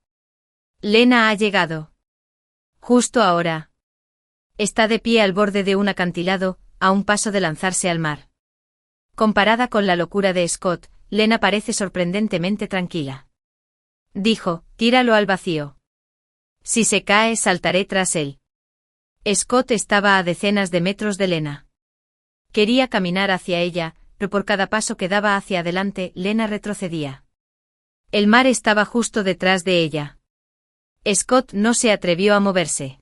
Lena ha llegado. Justo ahora. Está de pie al borde de un acantilado, a un paso de lanzarse al mar. Comparada con la locura de Scott, Lena parece sorprendentemente tranquila. Dijo: tíralo al vacío. Si se cae, saltaré tras él. Scott estaba a decenas de metros de Lena. Quería caminar hacia ella, pero por cada paso que daba hacia adelante, Lena retrocedía. El mar estaba justo detrás de ella. Scott no se atrevió a moverse.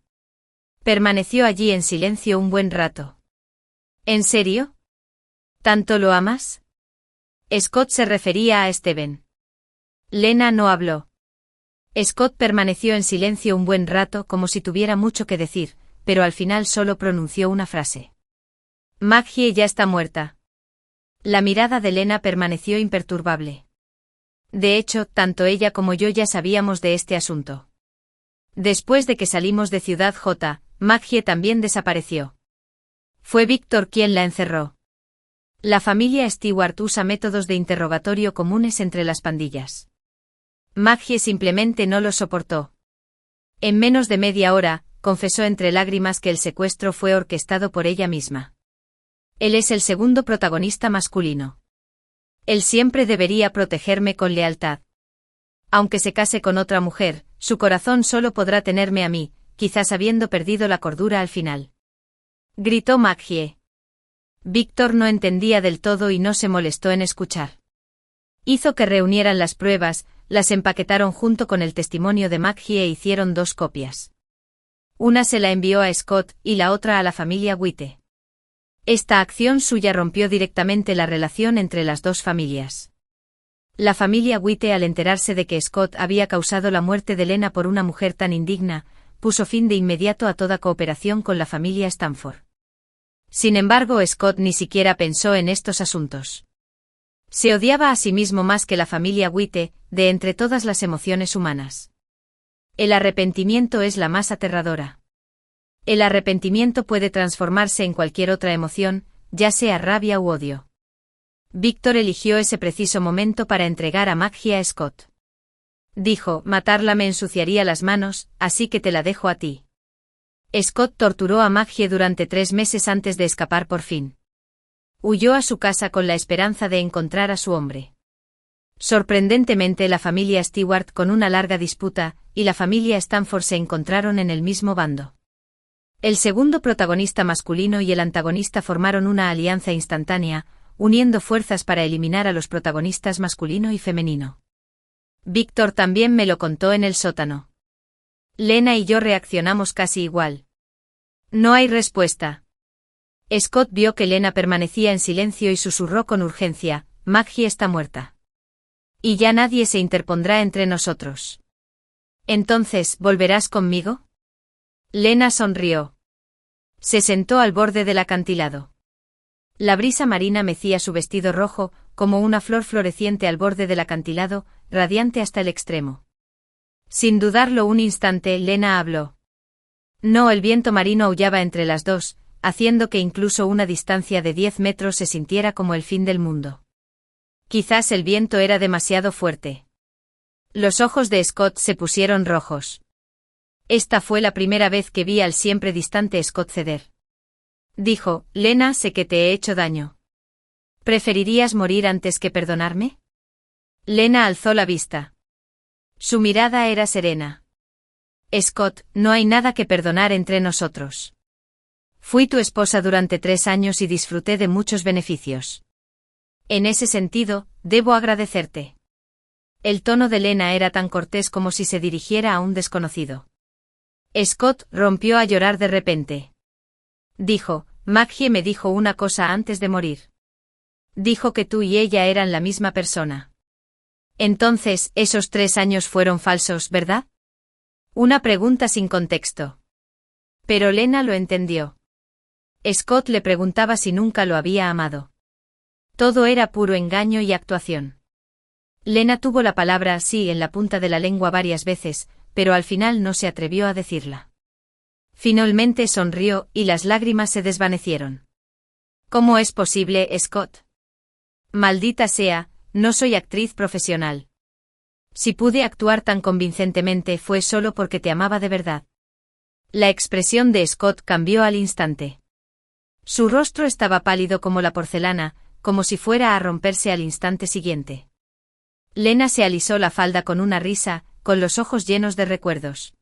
Permaneció allí en silencio un buen rato. ¿En serio? ¿Tanto lo amas? Scott se refería a Steven. Lena no habló. Scott permaneció en silencio un buen rato como si tuviera mucho que decir, pero al final solo pronunció una frase. Maggie ya está muerta. La mirada de Lena permaneció imperturbable. De hecho, tanto ella como yo ya sabíamos de este asunto. Después de que salimos de Ciudad J, Maggie también desapareció. Fue Víctor quien la encerró. La familia Stewart usa métodos de interrogatorio comunes entre las pandillas. Maggie simplemente no lo soportó. En menos de media hora, confesó entre lágrimas que el secuestro fue orquestado por ella misma. Él es el segundo protagonista masculino. Él siempre debería protegerme con lealtad. Aunque se case con otra mujer, su corazón solo podrá tenerme a mí, quizás habiendo perdido la cordura al final. Gritó Maggie. Víctor no entendía del todo y no se molestó en escuchar. Hizo que reunieran las pruebas, las empaquetaron junto con el testimonio de Maggie e hicieron 2 copias. Una se la envió a Scott y la otra a la familia White. Esta acción suya rompió directamente la relación entre las 2 familias. La familia White, al enterarse de que Scott había causado la muerte de Lena por una mujer tan indigna, puso fin de inmediato a toda cooperación con la familia Stanford. Sin embargo, Scott ni siquiera pensó en estos asuntos. Se odiaba a sí mismo más que la familia White, de entre todas las emociones humanas. El arrepentimiento es la más aterradora. El arrepentimiento puede transformarse en cualquier otra emoción, ya sea rabia u odio. Víctor eligió ese preciso momento para entregar a Maggie a Scott. Dijo: matarla me ensuciaría las manos, así que te la dejo a ti. Scott torturó a Maggie durante 3 meses antes de escapar por fin. Huyó a su casa con la esperanza de encontrar a su hombre. Sorprendentemente, la familia Stewart, con una larga disputa, y la familia Stanford se encontraron en el mismo bando. El segundo protagonista masculino y el antagonista formaron una alianza instantánea, uniendo fuerzas para eliminar a los protagonistas masculino y femenino. Víctor también me lo contó en el sótano. Lena y yo reaccionamos casi igual. No hay respuesta. Scott vio que Lena permanecía en silencio y susurró con urgencia: Maggie está muerta. Y ya nadie se interpondrá entre nosotros. Entonces, ¿volverás conmigo? Lena sonrió. Se sentó al borde del acantilado. La brisa marina mecía su vestido rojo, como una flor floreciente al borde del acantilado, radiante hasta el extremo. Sin dudarlo un instante, Lena habló. No, el viento marino aullaba entre las dos, haciendo que incluso una distancia de 10 metros se sintiera como el fin del mundo. Quizás el viento era demasiado fuerte. Los ojos de Scott se pusieron rojos. Esta fue la primera vez que vi al siempre distante Scott ceder. Dijo: Lena, sé que te he hecho daño. ¿Preferirías morir antes que perdonarme? Lena alzó la vista. Su mirada era serena. Scott, no hay nada que perdonar entre nosotros. Fui tu esposa durante 3 años y disfruté de muchos beneficios. En ese sentido, debo agradecerte. El tono de Lena era tan cortés como si se dirigiera a un desconocido. Scott rompió a llorar de repente. Dijo: Maggie me dijo una cosa antes de morir. Dijo que tú y ella eran la misma persona. Entonces, esos 3 años fueron falsos, ¿verdad? Una pregunta sin contexto. Pero Lena lo entendió. Scott le preguntaba si nunca lo había amado. Todo era puro engaño y actuación. Lena tuvo la palabra sí en la punta de la lengua varias veces, pero al final no se atrevió a decirla. Finalmente sonrió y las lágrimas se desvanecieron. ¿Cómo es posible, Scott? Maldita sea, no soy actriz profesional. Si pude actuar tan convincentemente fue solo porque te amaba de verdad. La expresión de Scott cambió al instante. Su rostro estaba pálido como la porcelana, como si fuera a romperse al instante siguiente. Lena se alisó la falda con una risa, con los ojos llenos de recuerdos.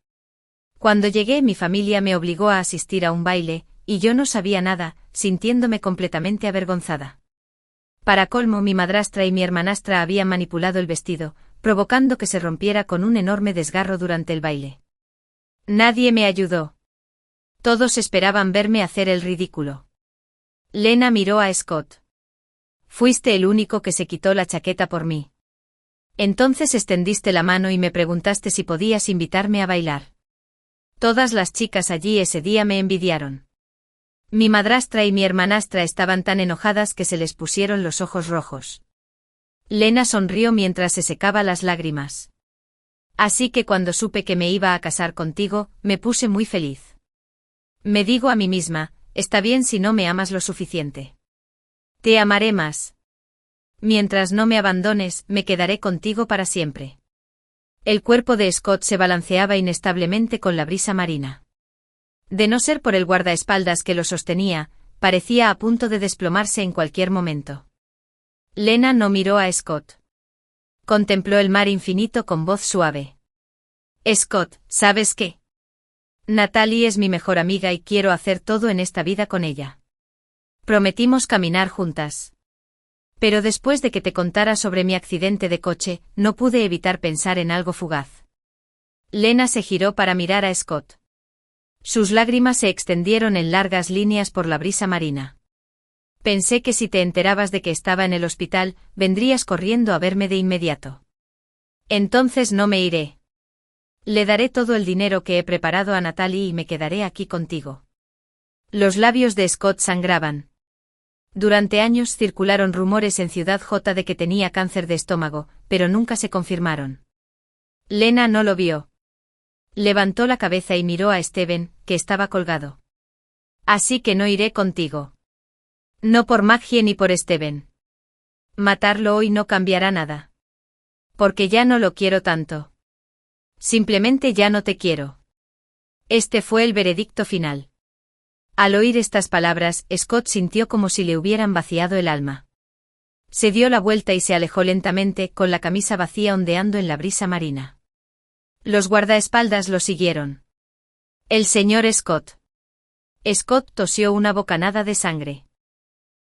Cuando llegué, mi familia me obligó a asistir a un baile, y yo no sabía nada, sintiéndome completamente avergonzada. Para colmo, mi madrastra y mi hermanastra habían manipulado el vestido, provocando que se rompiera con un enorme desgarro durante el baile. Nadie me ayudó. Todos esperaban verme hacer el ridículo. Lena miró a Scott. Fuiste el único que se quitó la chaqueta por mí. Entonces extendiste la mano y me preguntaste si podías invitarme a bailar. Todas las chicas allí ese día me envidiaron. Mi madrastra y mi hermanastra estaban tan enojadas que se les pusieron los ojos rojos. Lena sonrió mientras se secaba las lágrimas. Así que cuando supe que me iba a casar contigo, me puse muy feliz. Me digo a mí misma: está bien si no me amas lo suficiente. Te amaré más. Mientras no me abandones, me quedaré contigo para siempre. El cuerpo de Scott se balanceaba inestablemente con la brisa marina. De no ser por el guardaespaldas que lo sostenía, parecía a punto de desplomarse en cualquier momento. Lena no miró a Scott. Contempló el mar infinito con voz suave. Scott, ¿sabes qué? Natalie es mi mejor amiga y quiero hacer todo en esta vida con ella. Prometimos caminar juntas. Pero después de que te contara sobre mi accidente de coche, no pude evitar pensar en algo fugaz. Lena se giró para mirar a Scott. Sus lágrimas se extendieron en largas líneas por la brisa marina. Pensé que si te enterabas de que estaba en el hospital, vendrías corriendo a verme de inmediato. Entonces no me iré. Le daré todo el dinero que he preparado a Natalie y me quedaré aquí contigo. Los labios de Scott sangraban. Durante años circularon rumores en Ciudad J de que tenía cáncer de estómago, pero nunca se confirmaron. Lena no lo vio. Levantó la cabeza y miró a Steven, que estaba colgado. Así que no iré contigo. No por Maggie ni por Steven. Matarlo hoy no cambiará nada. Porque ya no lo quiero tanto. Simplemente ya no te quiero. Este fue el veredicto final. Al oír estas palabras, Scott sintió como si le hubieran vaciado el alma. Se dio la vuelta y se alejó lentamente, con la camisa vacía ondeando en la brisa marina. Los guardaespaldas lo siguieron. El señor Scott. Scott tosió una bocanada de sangre.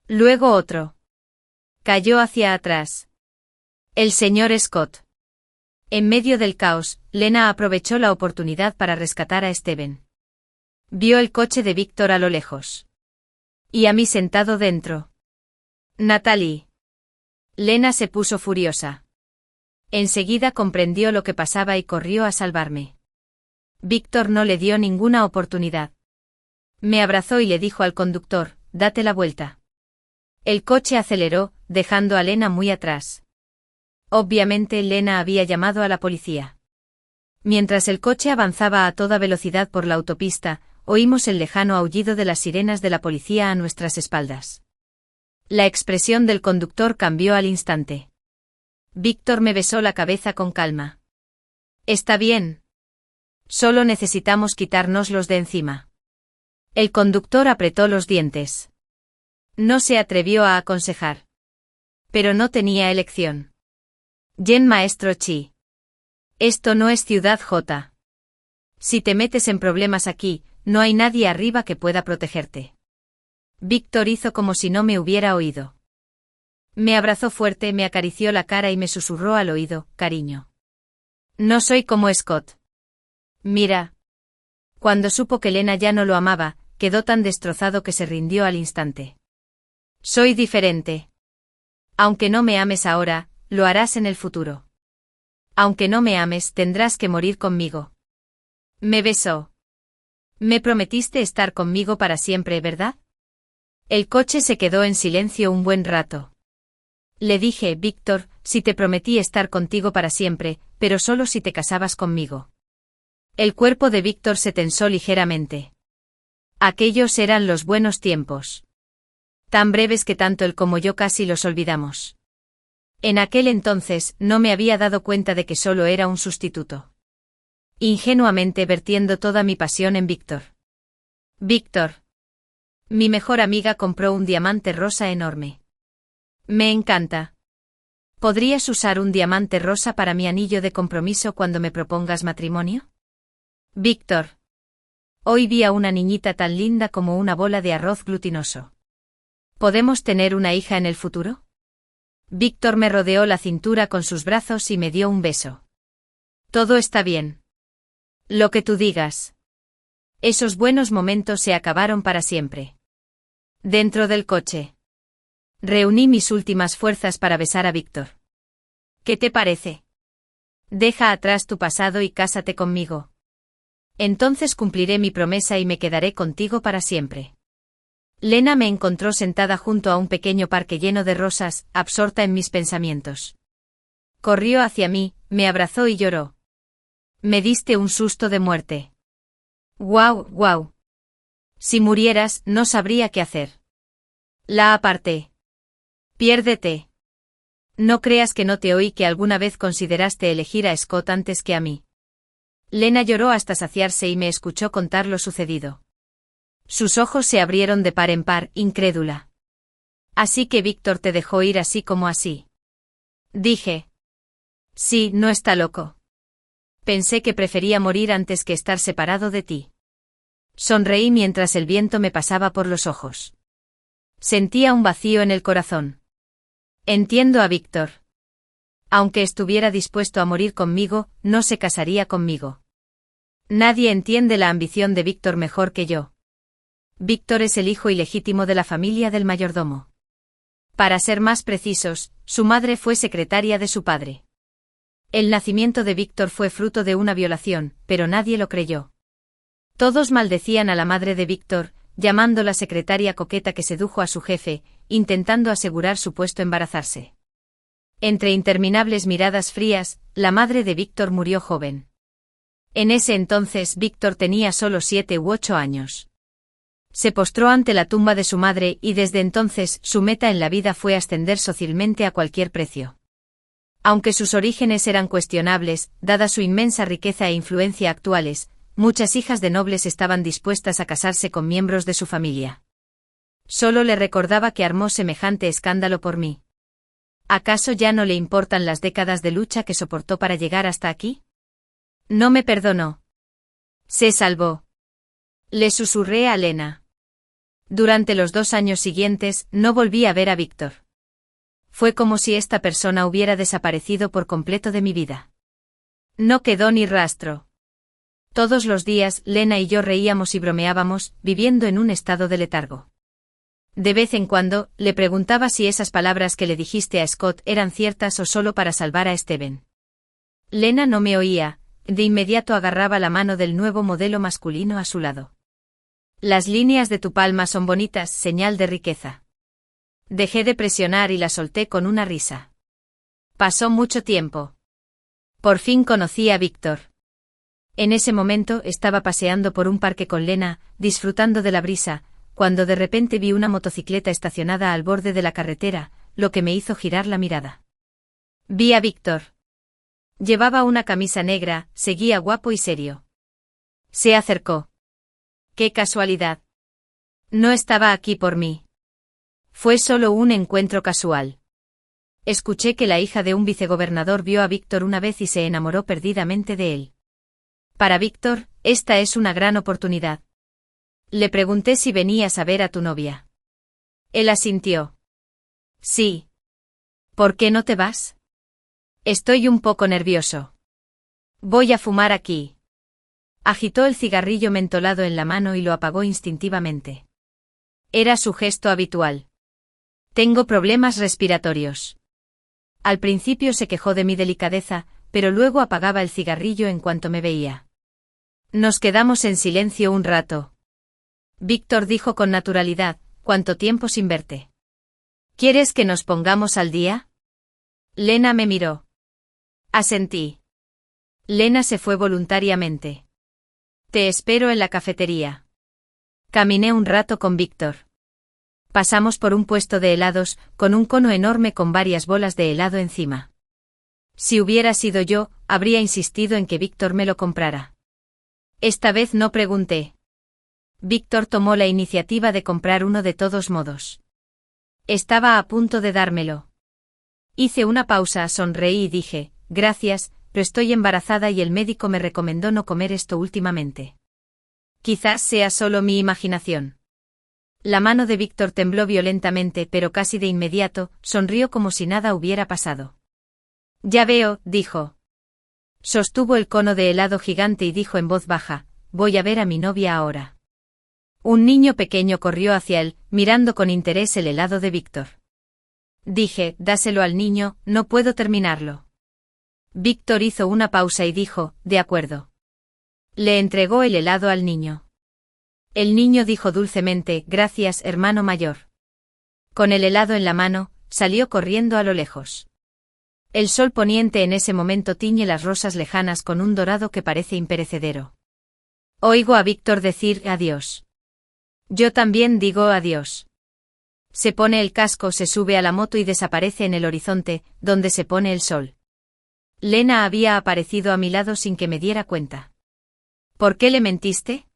Luego otro. Cayó hacia atrás. El señor Scott. En medio del caos, Lena aprovechó la oportunidad para rescatar a Steven. Vio el coche de Víctor a lo lejos. Y a mí sentado dentro. Natalie. Lena se puso furiosa. Enseguida comprendió lo que pasaba y corrió a salvarme. Víctor no le dio ninguna oportunidad. Me abrazó y le dijo al conductor: date la vuelta. El coche aceleró, dejando a Lena muy atrás. Obviamente Lena había llamado a la policía. Mientras el coche avanzaba a toda velocidad por la autopista, oímos el lejano aullido de las sirenas de la policía a nuestras espaldas. La expresión del conductor cambió al instante. Víctor me besó la cabeza con calma. Está bien. Solo necesitamos quitárnoslos de encima. El conductor apretó los dientes. No se atrevió a aconsejar. Pero no tenía elección. Jen Maestro Chi. Esto no es Ciudad J. Si te metes en problemas aquí, no hay nadie arriba que pueda protegerte. Víctor hizo como si no me hubiera oído. Me abrazó fuerte, me acarició la cara y me susurró al oído, cariño. No soy como Scott. Mira. Cuando supo que Lena ya no lo amaba, quedó tan destrozado que se rindió al instante. Soy diferente. Aunque no me ames ahora, lo harás en el futuro. Aunque no me ames, tendrás que morir conmigo. Me besó. Me prometiste estar conmigo para siempre, ¿verdad? El coche se quedó en silencio un buen rato. Le dije, Víctor, si te prometí estar contigo para siempre, pero solo si te casabas conmigo. El cuerpo de Víctor se tensó ligeramente. Aquellos eran los buenos tiempos. Tan breves que tanto él como yo casi los olvidamos. En aquel entonces no me había dado cuenta de que solo era un sustituto. Ingenuamente vertiendo toda mi pasión en Víctor. Víctor. Mi mejor amiga compró un diamante rosa enorme. Me encanta. ¿Podrías usar un diamante rosa para mi anillo de compromiso cuando me propongas matrimonio? Víctor. Hoy vi a una niñita tan linda como una bola de arroz glutinoso. ¿Podemos tener una hija en el futuro? Víctor me rodeó la cintura con sus brazos y me dio un beso. Todo está bien. Lo que tú digas. Esos buenos momentos se acabaron para siempre. Dentro del coche. Reuní mis últimas fuerzas para besar a Víctor. ¿Qué te parece? Deja atrás tu pasado y cásate conmigo. Entonces cumpliré mi promesa y me quedaré contigo para siempre. Lena me encontró sentada junto a un pequeño parque lleno de rosas, absorta en mis pensamientos. Corrió hacia mí, me abrazó y lloró. Me diste un susto de muerte. ¡Guau, guau! Si murieras, no sabría qué hacer. La aparté. Piérdete. No creas que no te oí que alguna vez consideraste elegir a Scott antes que a mí. Lena lloró hasta saciarse y me escuchó contar lo sucedido. Sus ojos se abrieron de par en par, incrédula. Así que Víctor te dejó ir así como así. Dije. Sí, no está loco. Pensé que prefería morir antes que estar separado de ti. Sonreí mientras el viento me pasaba por los ojos. Sentía un vacío en el corazón. Entiendo a Víctor. Aunque estuviera dispuesto a morir conmigo, no se casaría conmigo. Nadie entiende la ambición de Víctor mejor que yo. Víctor es el hijo ilegítimo de la familia del mayordomo. Para ser más precisos, su madre fue secretaria de su padre. El nacimiento de Víctor fue fruto de una violación, pero nadie lo creyó. Todos maldecían a la madre de Víctor, llamándola secretaria coqueta que sedujo a su jefe, intentando asegurar su puesto embarazarse. Entre interminables miradas frías, la madre de Víctor murió joven. En ese entonces Víctor tenía solo 7 u 8 años. Se postró ante la tumba de su madre y desde entonces su meta en la vida fue ascender socialmente a cualquier precio. Aunque sus orígenes eran cuestionables, dada su inmensa riqueza e influencia actuales, muchas hijas de nobles estaban dispuestas a casarse con miembros de su familia. Solo le recordaba que armó semejante escándalo por mí. ¿Acaso ya no le importan las décadas de lucha que soportó para llegar hasta aquí? No me perdonó. Se salvó. Le susurré a Lena. Durante los 2 años siguientes, no volví a ver a Víctor. Fue como si esta persona hubiera desaparecido por completo de mi vida. No quedó ni rastro. Todos los días, Lena y yo reíamos y bromeábamos, viviendo en un estado de letargo. De vez en cuando, le preguntaba si esas palabras que le dijiste a Scott eran ciertas o solo para salvar a Steven. Lena no me oía, de inmediato agarraba la mano del nuevo modelo masculino a su lado. Las líneas de tu palma son bonitas, señal de riqueza. Dejé de presionar y la solté con una risa. Pasó mucho tiempo. Por fin conocí a Víctor. En ese momento estaba paseando por un parque con Lena, disfrutando de la brisa, cuando de repente vi una motocicleta estacionada al borde de la carretera, lo que me hizo girar la mirada. Vi a Víctor. Llevaba una camisa negra, seguía guapo y serio. Se acercó. ¡Qué casualidad! No estaba aquí por mí. Fue solo un encuentro casual. Escuché que la hija de un vicegobernador vio a Víctor una vez y se enamoró perdidamente de él. Para Víctor, esta es una gran oportunidad. Le pregunté si venías a ver a tu novia. Él asintió. Sí. ¿Por qué no te vas? Estoy un poco nervioso. Voy a fumar aquí. Agitó el cigarrillo mentolado en la mano y lo apagó instintivamente. Era su gesto habitual. Tengo problemas respiratorios. Al principio se quejó de mi delicadeza, pero luego apagaba el cigarrillo en cuanto me veía. Nos quedamos en silencio un rato. Víctor dijo con naturalidad, ¿cuánto tiempo sin verte? ¿Quieres que nos pongamos al día? Lena me miró. Asentí. Lena se fue voluntariamente. Te espero en la cafetería. Caminé un rato con Víctor. Pasamos por un puesto de helados, con un cono enorme con varias bolas de helado encima. Si hubiera sido yo, habría insistido en que Víctor me lo comprara. Esta vez no pregunté. Víctor tomó la iniciativa de comprar uno de todos modos. Estaba a punto de dármelo. Hice una pausa, sonreí y dije, gracias, pero estoy embarazada y el médico me recomendó no comer esto últimamente. Quizás sea solo mi imaginación. La mano de Víctor tembló violentamente, pero casi de inmediato, sonrió como si nada hubiera pasado. Ya veo, dijo. Sostuvo el cono de helado gigante y dijo en voz baja, voy a ver a mi novia ahora. Un niño pequeño corrió hacia él, mirando con interés el helado de Víctor. Dije, dáselo al niño, no puedo terminarlo. Víctor hizo una pausa y dijo, de acuerdo. Le entregó el helado al niño. El niño dijo dulcemente, gracias, hermano mayor. Con el helado en la mano, salió corriendo a lo lejos. El sol poniente en ese momento tiñe las rosas lejanas con un dorado que parece imperecedero. Oigo a Víctor decir adiós. Yo también digo adiós. Se pone el casco, se sube a la moto y desaparece en el horizonte, donde se pone el sol. Lena había aparecido a mi lado sin que me diera cuenta. ¿Por qué le mentiste?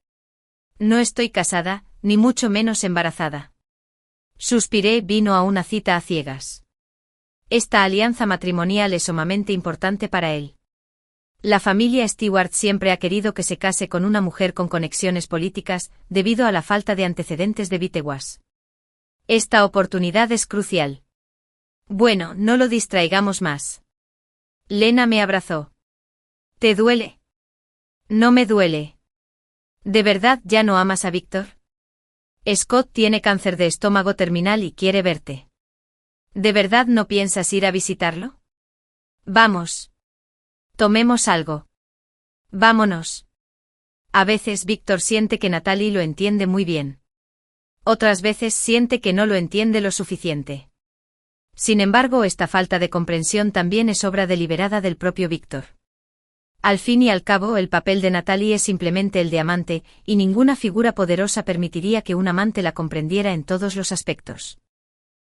No estoy casada, ni mucho menos embarazada. Suspiré, vino a una cita a ciegas. Esta alianza matrimonial es sumamente importante para él. La familia Stewart siempre ha querido que se case con una mujer con conexiones políticas, debido a la falta de antecedentes de Vitewas. Esta oportunidad es crucial. Bueno, no lo distraigamos más. Lena me abrazó. ¿Te duele? No me duele. ¿De verdad ya no amas a Víctor? Scott tiene cáncer de estómago terminal y quiere verte. ¿De verdad no piensas ir a visitarlo? Vamos. Tomemos algo. Vámonos. A veces Víctor siente que Natalie lo entiende muy bien. Otras veces siente que no lo entiende lo suficiente. Sin embargo, esta falta de comprensión también es obra deliberada del propio Víctor. Al fin y al cabo, el papel de Natalie es simplemente el de amante, y ninguna figura poderosa permitiría que un amante la comprendiera en todos los aspectos.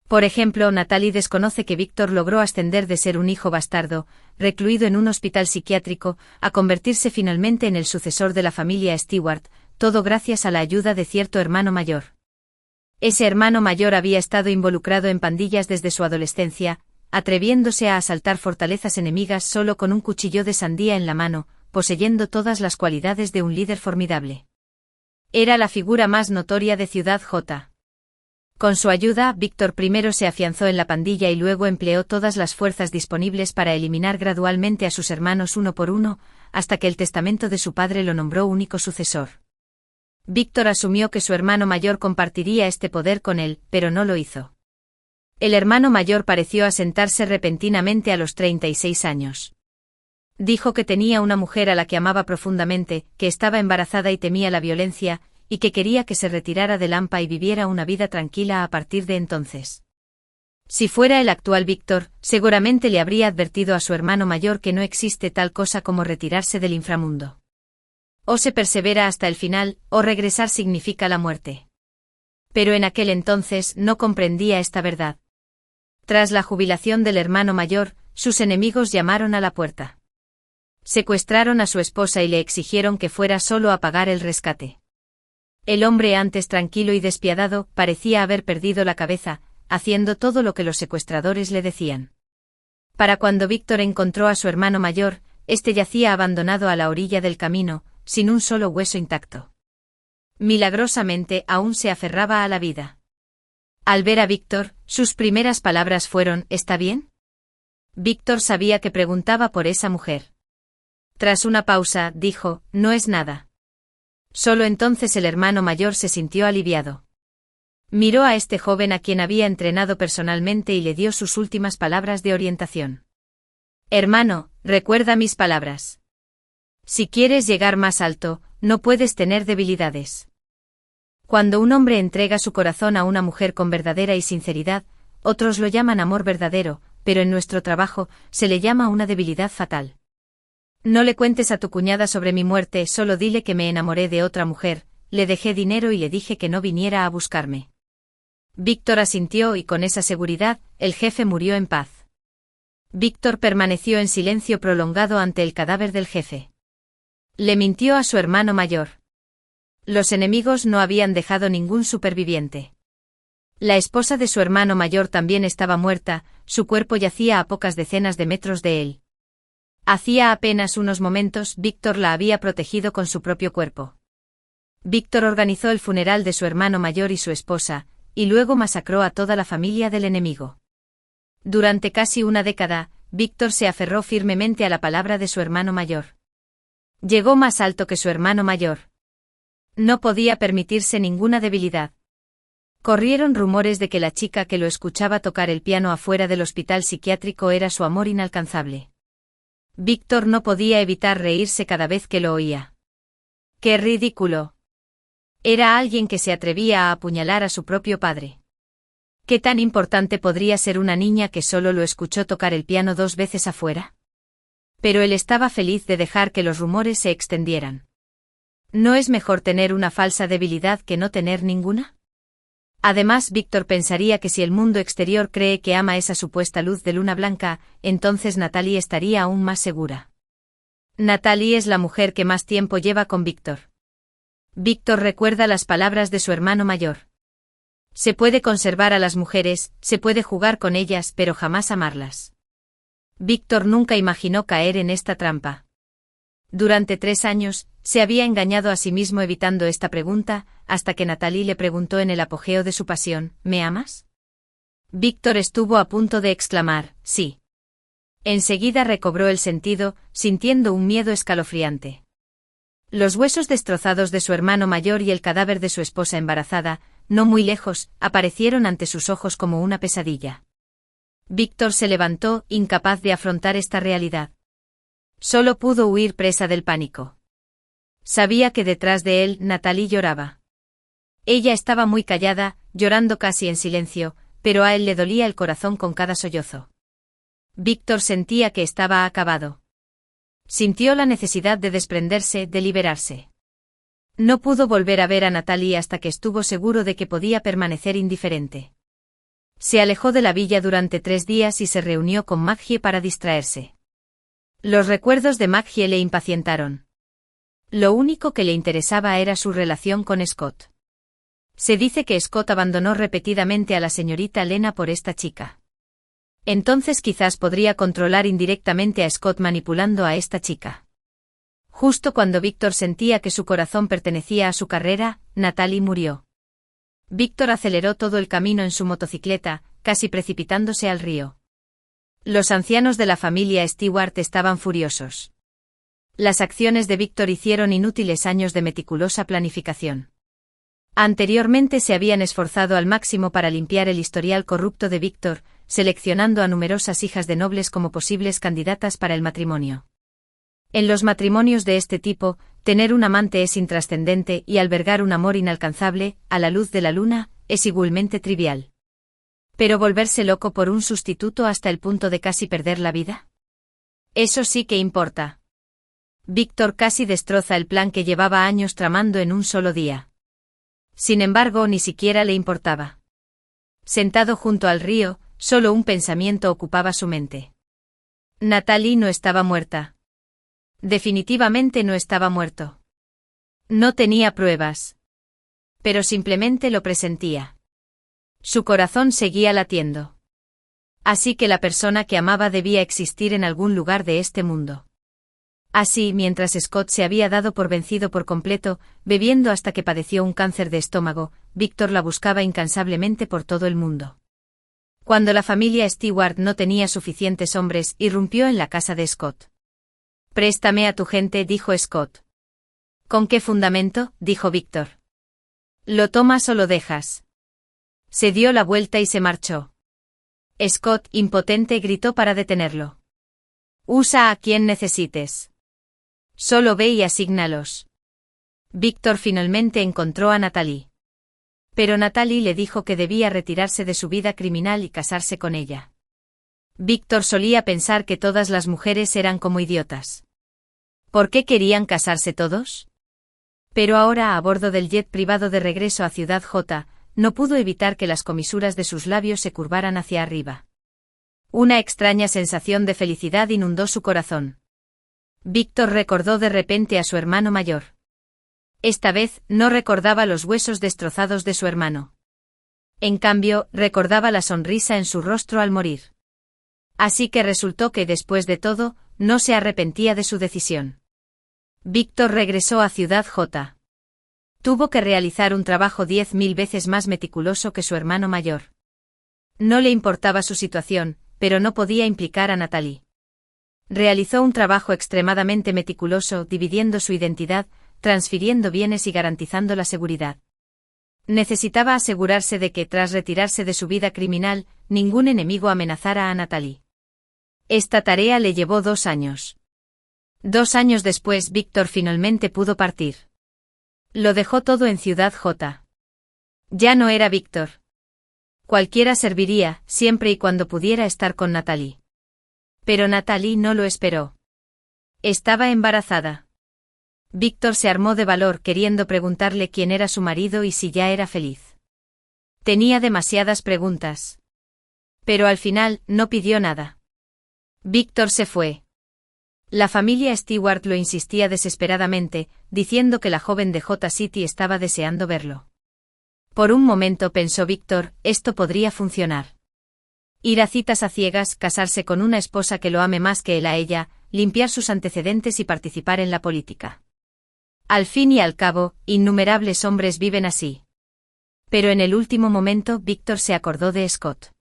Por ejemplo, Natalie desconoce que Víctor logró ascender de ser un hijo bastardo, recluido en un hospital psiquiátrico, a convertirse finalmente en el sucesor de la familia Stewart, todo gracias a la ayuda de cierto hermano mayor. Ese hermano mayor había estado involucrado en pandillas desde su adolescencia, atreviéndose a asaltar fortalezas enemigas solo con un cuchillo de sandía en la mano, poseyendo todas las cualidades de un líder formidable. Era la figura más notoria de Ciudad J. Con su ayuda, Víctor primero se afianzó en la pandilla y luego empleó todas las fuerzas disponibles para eliminar gradualmente a sus hermanos uno por uno, hasta que el testamento de su padre lo nombró único sucesor. Víctor asumió que su hermano mayor compartiría este poder con él, pero no lo hizo. El hermano mayor pareció asentarse repentinamente a los 36 años. Dijo que tenía una mujer a la que amaba profundamente, que estaba embarazada y temía la violencia, y que quería que se retirara de Lampa y viviera una vida tranquila a partir de entonces. Si fuera el actual Víctor, seguramente le habría advertido a su hermano mayor que no existe tal cosa como retirarse del inframundo. O se persevera hasta el final, o regresar significa la muerte. Pero en aquel entonces no comprendía esta verdad. Tras la jubilación del hermano mayor, sus enemigos llamaron a la puerta. Secuestraron a su esposa y le exigieron que fuera solo a pagar el rescate. El hombre, antes tranquilo y despiadado, parecía haber perdido la cabeza, haciendo todo lo que los secuestradores le decían. Para cuando Víctor encontró a su hermano mayor, este yacía abandonado a la orilla del camino, sin un solo hueso intacto. Milagrosamente aún se aferraba a la vida. Al ver a Víctor, sus primeras palabras fueron: ¿está bien? Víctor sabía que preguntaba por esa mujer. Tras una pausa, dijo: no es nada. Solo entonces el hermano mayor se sintió aliviado. Miró a este joven a quien había entrenado personalmente y le dio sus últimas palabras de orientación. Hermano, recuerda mis palabras. Si quieres llegar más alto, no puedes tener debilidades. Cuando un hombre entrega su corazón a una mujer con verdadera y sinceridad, otros lo llaman amor verdadero, pero en nuestro trabajo, se le llama una debilidad fatal. No le cuentes a tu cuñada sobre mi muerte, solo dile que me enamoré de otra mujer, le dejé dinero y le dije que no viniera a buscarme. Víctor asintió y con esa seguridad, el jefe murió en paz. Víctor permaneció en silencio prolongado ante el cadáver del jefe. Le mintió a su hermano mayor. Los enemigos no habían dejado ningún superviviente. La esposa de su hermano mayor también estaba muerta, su cuerpo yacía a pocas decenas de metros de él. Hacía apenas unos momentos Víctor la había protegido con su propio cuerpo. Víctor organizó el funeral de su hermano mayor y su esposa, y luego masacró a toda la familia del enemigo. Durante casi una década, Víctor se aferró firmemente a la palabra de su hermano mayor. Llegó más alto que su hermano mayor. No podía permitirse ninguna debilidad. Corrieron rumores de que la chica que lo escuchaba tocar el piano afuera del hospital psiquiátrico era su amor inalcanzable. Víctor no podía evitar reírse cada vez que lo oía. ¡Qué ridículo! Era alguien que se atrevía a apuñalar a su propio padre. ¿Qué tan importante podría ser una niña que solo lo escuchó tocar el piano 2 veces afuera? Pero él estaba feliz de dejar que los rumores se extendieran. ¿No es mejor tener una falsa debilidad que no tener ninguna? Además, Víctor pensaría que si el mundo exterior cree que ama esa supuesta luz de luna blanca, entonces Natalie estaría aún más segura. Natalie es la mujer que más tiempo lleva con Víctor. Víctor recuerda las palabras de su hermano mayor. Se puede conservar a las mujeres, se puede jugar con ellas, pero jamás amarlas. Víctor nunca imaginó caer en esta trampa. Durante 3 años, se había engañado a sí mismo evitando esta pregunta, hasta que Natalie le preguntó en el apogeo de su pasión: ¿me amas? Víctor estuvo a punto de exclamar: sí. Enseguida recobró el sentido, sintiendo un miedo escalofriante. Los huesos destrozados de su hermano mayor y el cadáver de su esposa embarazada, no muy lejos, aparecieron ante sus ojos como una pesadilla. Víctor se levantó, incapaz de afrontar esta realidad. Solo pudo huir presa del pánico. Sabía que detrás de él Natalie lloraba. Ella estaba muy callada, llorando casi en silencio, pero a él le dolía el corazón con cada sollozo. Víctor sentía que estaba acabado. Sintió la necesidad de desprenderse, de liberarse. No pudo volver a ver a Natalie hasta que estuvo seguro de que podía permanecer indiferente. Se alejó de la villa durante 3 días y se reunió con Maggie para distraerse. Los recuerdos de Maggie le impacientaron. Lo único que le interesaba era su relación con Scott. Se dice que Scott abandonó repetidamente a la señorita Lena por esta chica. Entonces quizás podría controlar indirectamente a Scott manipulando a esta chica. Justo cuando Víctor sentía que su corazón pertenecía a su carrera, Natalie murió. Víctor aceleró todo el camino en su motocicleta, casi precipitándose al río. Los ancianos de la familia Stewart estaban furiosos. Las acciones de Víctor hicieron inútiles años de meticulosa planificación. Anteriormente se habían esforzado al máximo para limpiar el historial corrupto de Víctor, seleccionando a numerosas hijas de nobles como posibles candidatas para el matrimonio. En los matrimonios de este tipo, tener un amante es intrascendente y albergar un amor inalcanzable, a la luz de la luna, es igualmente trivial. Pero volverse loco por un sustituto hasta el punto de casi perder la vida. Eso sí que importa. Víctor casi destroza el plan que llevaba años tramando en un solo día. Sin embargo, ni siquiera le importaba. Sentado junto al río, solo un pensamiento ocupaba su mente. Natalie no estaba muerta. Definitivamente no estaba muerto. No tenía pruebas. Pero simplemente lo presentía. Su corazón seguía latiendo. Así que la persona que amaba debía existir en algún lugar de este mundo. Así, mientras Scott se había dado por vencido por completo, bebiendo hasta que padeció un cáncer de estómago, Víctor la buscaba incansablemente por todo el mundo. Cuando la familia Stewart no tenía suficientes hombres, irrumpió en la casa de Scott. «Préstame a tu gente», dijo Scott. «¿Con qué fundamento?», dijo Víctor. «¿Lo tomas o lo dejas?». Se dio la vuelta y se marchó. Scott, impotente, gritó para detenerlo. «Usa a quien necesites. Solo ve y asígnalos». Víctor finalmente encontró a Natalie. Pero Natalie le dijo que debía retirarse de su vida criminal y casarse con ella. Víctor solía pensar que todas las mujeres eran como idiotas. ¿Por qué querían casarse todos? Pero ahora, a bordo del jet privado de regreso a Ciudad J, no pudo evitar que las comisuras de sus labios se curvaran hacia arriba. Una extraña sensación de felicidad inundó su corazón. Víctor recordó de repente a su hermano mayor. Esta vez, no recordaba los huesos destrozados de su hermano. En cambio, recordaba la sonrisa en su rostro al morir. Así que resultó que, después de todo, no se arrepentía de su decisión. Víctor regresó a Ciudad J. Tuvo que realizar un trabajo 10.000 veces más meticuloso que su hermano mayor. No le importaba su situación, pero no podía implicar a Natalie. Realizó un trabajo extremadamente meticuloso, dividiendo su identidad, transfiriendo bienes y garantizando la seguridad. Necesitaba asegurarse de que, tras retirarse de su vida criminal, ningún enemigo amenazara a Natalie. Esta tarea le llevó 2 años. 2 años después, Víctor finalmente pudo partir. Lo dejó todo en Ciudad J. Ya no era Víctor. Cualquiera serviría, siempre y cuando pudiera estar con Natalie. Pero Natalie no lo esperó. Estaba embarazada. Víctor se armó de valor queriendo preguntarle quién era su marido y si ya era feliz. Tenía demasiadas preguntas. Pero al final, no pidió nada. Víctor se fue. La familia Stewart lo insistía desesperadamente, diciendo que la joven de J City estaba deseando verlo. Por un momento pensó Víctor, esto podría funcionar. Ir a citas a ciegas, casarse con una esposa que lo ame más que él a ella, limpiar sus antecedentes y participar en la política. Al fin y al cabo, innumerables hombres viven así. Pero en el último momento Víctor se acordó de Scott.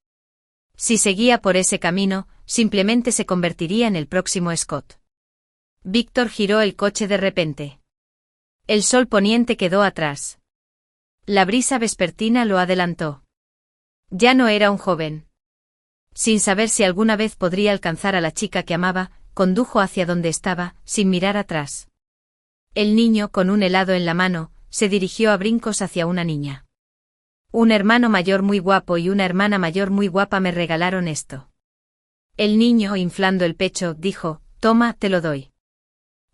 Si seguía por ese camino, simplemente se convertiría en el próximo Scott. Víctor giró el coche de repente. El sol poniente quedó atrás. La brisa vespertina lo adelantó. Ya no era un joven. Sin saber si alguna vez podría alcanzar a la chica que amaba, condujo hacia donde estaba, sin mirar atrás. El niño, con un helado en la mano, se dirigió a brincos hacia una niña. Un hermano mayor muy guapo y una hermana mayor muy guapa me regalaron esto. El niño, inflando el pecho, dijo, «Toma, te lo doy».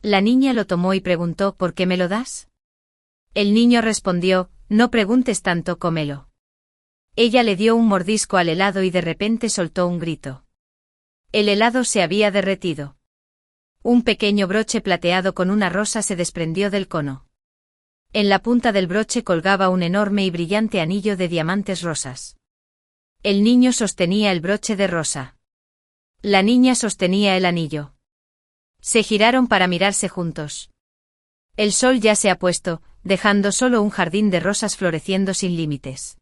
La niña lo tomó y preguntó, «¿Por qué me lo das?». El niño respondió, «No preguntes tanto, cómelo». Ella le dio un mordisco al helado y de repente soltó un grito. El helado se había derretido. Un pequeño broche plateado con una rosa se desprendió del cono. En la punta del broche colgaba un enorme y brillante anillo de diamantes rosas. El niño sostenía el broche de rosa. La niña sostenía el anillo. Se giraron para mirarse juntos. El sol ya se ha puesto, dejando solo un jardín de rosas floreciendo sin límites.